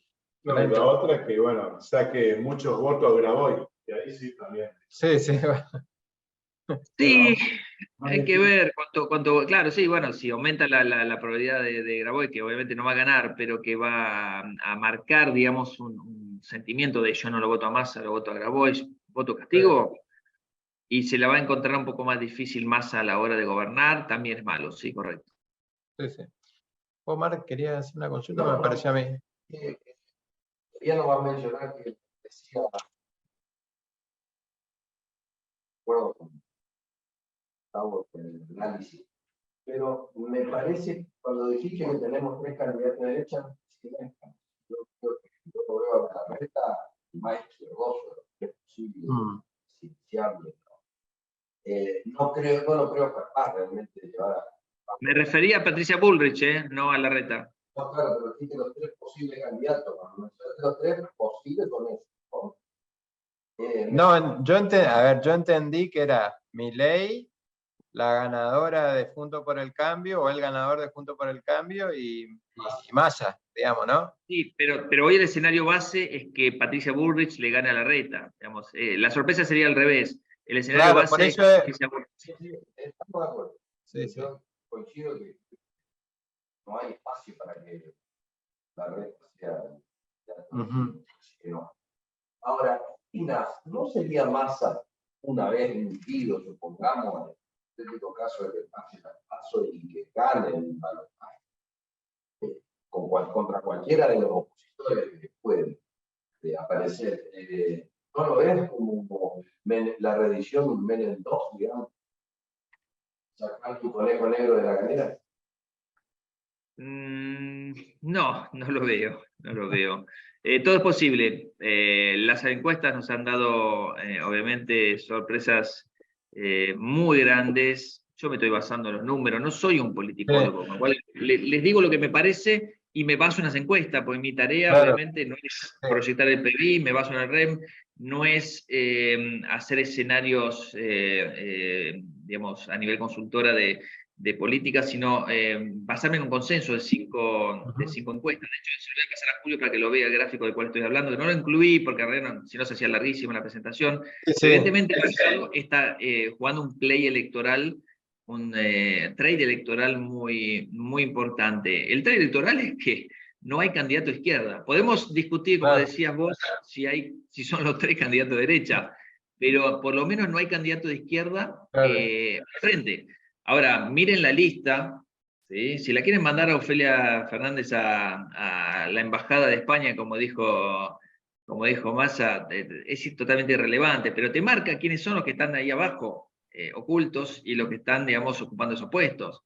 No, y la otra es que, bueno, saque muchos votos Grabois, y ahí sí también. Sí. Sí, hay que ver cuánto, claro, sí, bueno, si aumenta la probabilidad de Grabois, que obviamente no va a ganar, pero que va a marcar, digamos, un sentimiento de yo no lo voto a Massa, lo voto a Grabois, voto castigo, y se la va a encontrar un poco más difícil Massa a la hora de gobernar, también es malo, sí, correcto. Sí. Omar, quería hacer una consulta, me pareció a mí. Ya no va a mencionar que decía, bueno, estamos en el análisis, pero me parece, cuando dijiste que tenemos 3 candidatos de derecha, yo lo veo a la reta más izquierdoso de lo posible, si hable. No lo creo capaz realmente de llevar a... Me refería a Patricia Bullrich, no a Larreta. No, claro, pero dijiste los 3 posibles candidatos, cuando mencionaste los 3 posibles con eso, ¿no? No, yo entendí que era Milei, la ganadora de Juntos por el Cambio, o el ganador de Juntos por el Cambio, y Massa, digamos, ¿no? Sí, pero hoy el escenario base es que Patricia Bullrich le gane a Larreta. Digamos, la sorpresa sería al revés. El escenario base por eso es Patricia Bullrich. Sí, estamos de acuerdo. Sí. Yo coincido que no hay espacio para que la red sea no. Ahora, ¿no sería Massa una vez emitido, supongamos, en el típico caso de que pase el paso y que gane el balotaje contra cualquiera de los opositores que pueden aparecer? ¿No lo ves como la reedición Menem 2, digamos? ¿Sacar tu conejo negro de la galera? No lo veo, no lo veo. Todo es posible. Las encuestas nos han dado, obviamente, sorpresas muy grandes. Yo me estoy basando en los números, no soy un politicólogo, con lo cual les digo lo que me parece y me baso en las encuestas, porque mi tarea, obviamente, no es proyectar el PBI, me baso en el REM, no es hacer escenarios, digamos, a nivel consultora de de política, sino basarme en un consenso de cinco encuestas. De hecho, se lo voy a pasar a Julio para que lo vea el gráfico del cual estoy hablando, que no lo incluí porque si no se hacía larguísima la presentación. Sí, sí. Evidentemente, el mercado está jugando un play electoral, un trade electoral muy, muy importante. El trade electoral es que no hay candidato a izquierda. Podemos discutir, como decías vos, si son los 3 candidatos de derecha, pero por lo menos no hay candidato de izquierda al frente. Ahora, miren la lista, ¿sí? Si la quieren mandar a Ofelia Fernández a la Embajada de España, como dijo Massa, es totalmente irrelevante, pero te marca quiénes son los que están ahí abajo, ocultos, y los que están, digamos, ocupando esos puestos.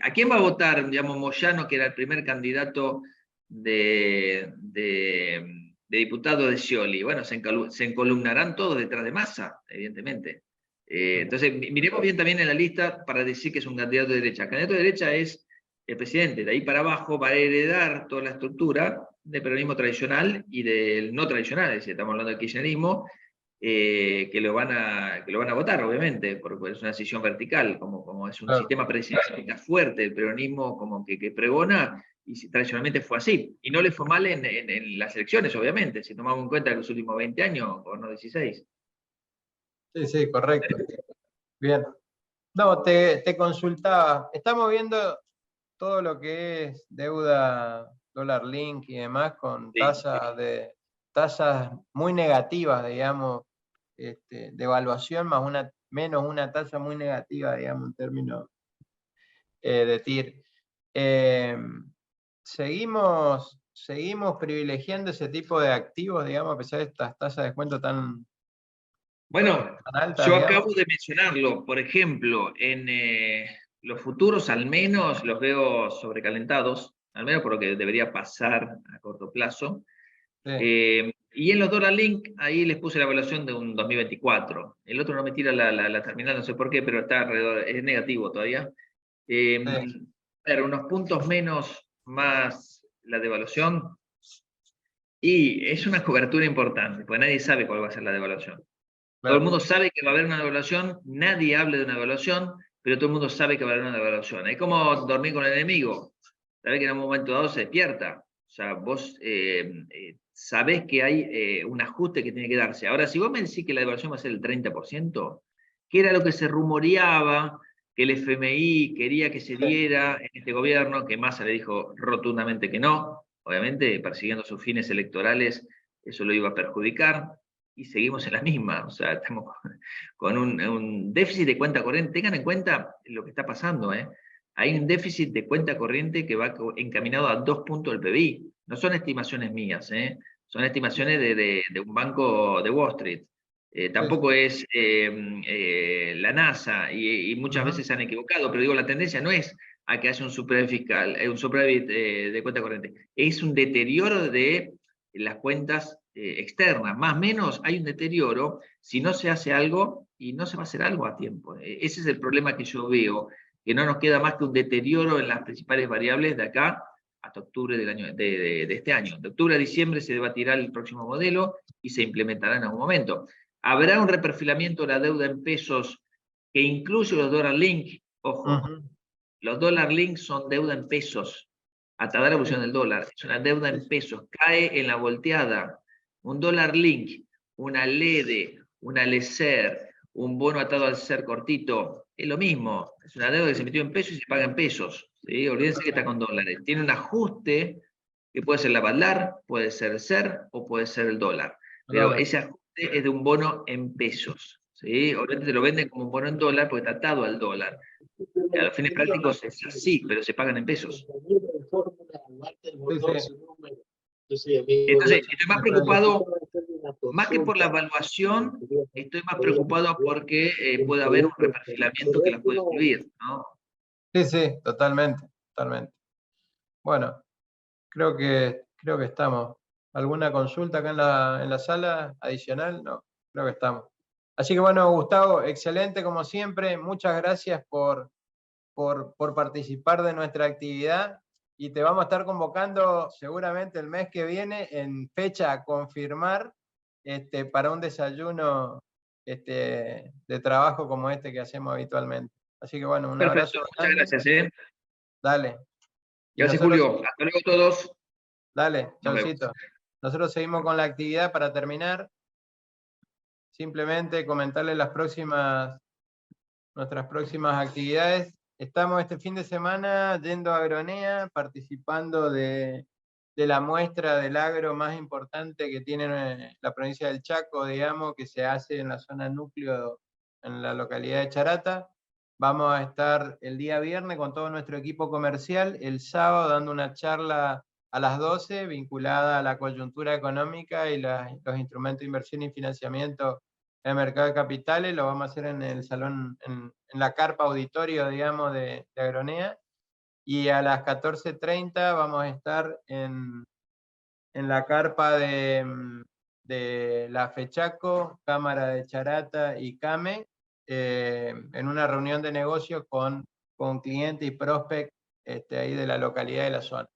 ¿A quién va a votar, digamos, Moyano, que era el primer candidato de diputado de Scioli? Bueno, se encolumnarán todos detrás de Massa, evidentemente. Entonces, miremos bien también en la lista para decir que es un candidato de derecha. El candidato de derecha es el presidente. De ahí para abajo va a heredar toda la estructura del peronismo tradicional y del no tradicional, es decir, estamos hablando del kirchnerismo, que lo van a votar, obviamente, porque es una decisión vertical, como es un sistema presidencialista fuerte, el peronismo como que pregona, y tradicionalmente fue así. Y no le fue mal en las elecciones, obviamente, si tomamos en cuenta los últimos 20 años, o no 16. Sí, sí, correcto. Bien. No, te consultaba. Estamos viendo todo lo que es deuda dólar link y demás con tasas muy negativas, digamos, de evaluación, menos una tasa muy negativa, digamos, en términos de TIR. ¿Seguimos privilegiando ese tipo de activos, digamos, a pesar de estas tasas de descuento tan altas? Yo acabo de mencionarlo. Por ejemplo, en los futuros al menos los veo sobrecalentados, al menos por lo que debería pasar a corto plazo. Sí. Y en los dólar link, ahí les puse la evaluación de un 2024. El otro no me tira la terminal, no sé por qué, pero está alrededor, es negativo todavía. Unos puntos menos más la devaluación. Y es una cobertura importante, porque nadie sabe cuál va a ser la devaluación. Todo el mundo sabe que va a haber una devaluación, nadie habla de una devaluación, pero todo el mundo sabe que va a haber una devaluación. Es como dormir con el enemigo. Sabés que en un momento dado se despierta. O sea, vos sabés que hay un ajuste que tiene que darse. Ahora, si vos me decís que la devaluación va a ser el 30%, que era lo que se rumoreaba, que el FMI quería que se diera en este gobierno, que Massa le dijo rotundamente que no, obviamente persiguiendo sus fines electorales, eso lo iba a perjudicar. Y seguimos en la misma, o sea, estamos con un déficit de cuenta corriente. Tengan en cuenta lo que está pasando, hay un déficit de cuenta corriente que va encaminado a 2 puntos del PBI. No son estimaciones mías, son estimaciones de un banco de Wall Street. Tampoco es la NASA, y muchas veces se han equivocado, pero digo, la tendencia no es a que haya un superávit fiscal, un superávit de cuenta corriente. Es un deterioro de las cuentas externas, más o menos hay un deterioro si no se hace algo, y no se va a hacer algo a tiempo. Ese es el problema que yo veo, que no nos queda más que un deterioro en las principales variables de acá hasta octubre de este año. De octubre a diciembre se debatirá el próximo modelo y se implementará en algún momento. Habrá un reperfilamiento de la deuda en pesos que incluye los dólar link. Ojo, los dólar link son deuda en pesos, hasta dar la evolución del dólar. Es una deuda en pesos, cae en la volteada. Un dólar link, una LEDE, una LECER, un bono atado al SER cortito, es lo mismo. Es una deuda que se metió en pesos y se paga en pesos. ¿Sí? Olvídense que está con dólares. Tiene un ajuste que puede ser la BADLAR, puede ser SER o puede ser el dólar. Pero ese ajuste es de un bono en pesos. ¿Sí? Obviamente te lo venden como un bono en dólar porque está atado al dólar. A los fines prácticos es así, pero se pagan en pesos. Entonces, estoy más preocupado, más que por la evaluación, estoy más preocupado porque puede haber un reperfilamiento que la puede incluir, ¿no? Sí, sí, totalmente. Bueno, creo que estamos. ¿Alguna consulta acá en la sala adicional? No, creo que estamos. Así que bueno, Gustavo, excelente como siempre. Muchas gracias por participar de nuestra actividad, y te vamos a estar convocando seguramente el mes que viene en fecha a confirmar para un desayuno de trabajo como este que hacemos habitualmente. Así que bueno, un Perfecto, abrazo muchas grande. gracias. Dale. Y Gracias, nosotros, Julio. Hasta luego todos. dale, Nos vemos. chaucito. Nosotros seguimos con la actividad para terminar. Simplemente comentarles nuestras próximas actividades. Estamos este fin de semana yendo a Agronea, participando de la muestra del agro más importante que tiene la provincia del Chaco, digamos, que se hace en la zona núcleo, en la localidad de Charata. Vamos a estar el día viernes con todo nuestro equipo comercial, el sábado dando una charla a las 12 vinculada a la coyuntura económica y los instrumentos de inversión y financiamiento en el mercado de capitales. Lo vamos a hacer en el salón, en la carpa auditorio, digamos, de Agronea. Y a las 14:30 vamos a estar en la carpa de la FECHACO, Cámara de Charata y CAME, en una reunión de negocios con clientes y prospect ahí de la localidad de la zona.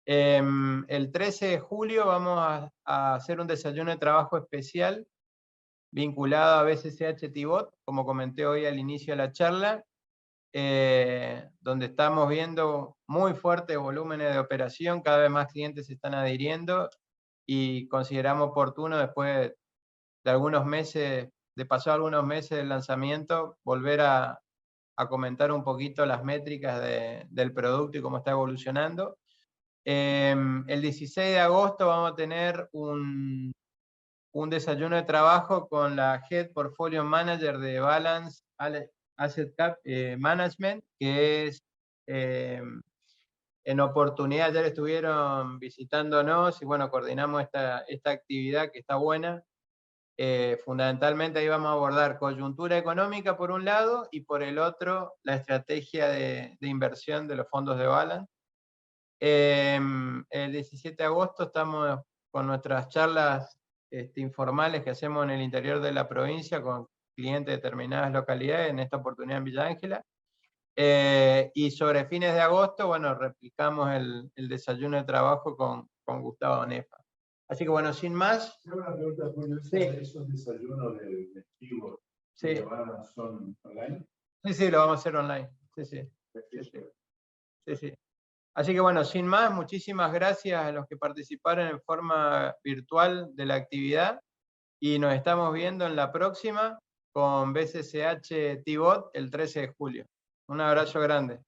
El 13 de julio vamos a hacer un desayuno de trabajo especial vinculado a BCCH Tibot, como comenté hoy al inicio de la charla, donde estamos viendo muy fuertes volúmenes de operación, cada vez más clientes se están adhiriendo y consideramos oportuno después de algunos meses, de pasar algunos meses del lanzamiento, volver a comentar un poquito las métricas del producto y cómo está evolucionando. El 16 de agosto vamos a tener un desayuno de trabajo con la Head Portfolio Manager de Balance Asset Management, que es en oportunidad, ya estuvieron visitándonos y bueno, coordinamos esta actividad que está buena. Fundamentalmente ahí vamos a abordar coyuntura económica por un lado y por el otro la estrategia de inversión de los fondos de Balance. El 17 de agosto estamos con nuestras charlas informales que hacemos en el interior de la provincia con clientes de determinadas localidades, en esta oportunidad en Villa Ángela. Y sobre fines de agosto, bueno, replicamos el desayuno de trabajo con Gustavo Nefa. Así que bueno, sin más. Una pregunta, Julio, Sí. ¿esos desayunos de festivos Sí. son online? Sí, lo vamos a hacer online. Sí. Así que bueno, sin más, muchísimas gracias a los que participaron en forma virtual de la actividad y nos estamos viendo en la próxima con BCCH Tibot el 13 de julio. Un abrazo grande.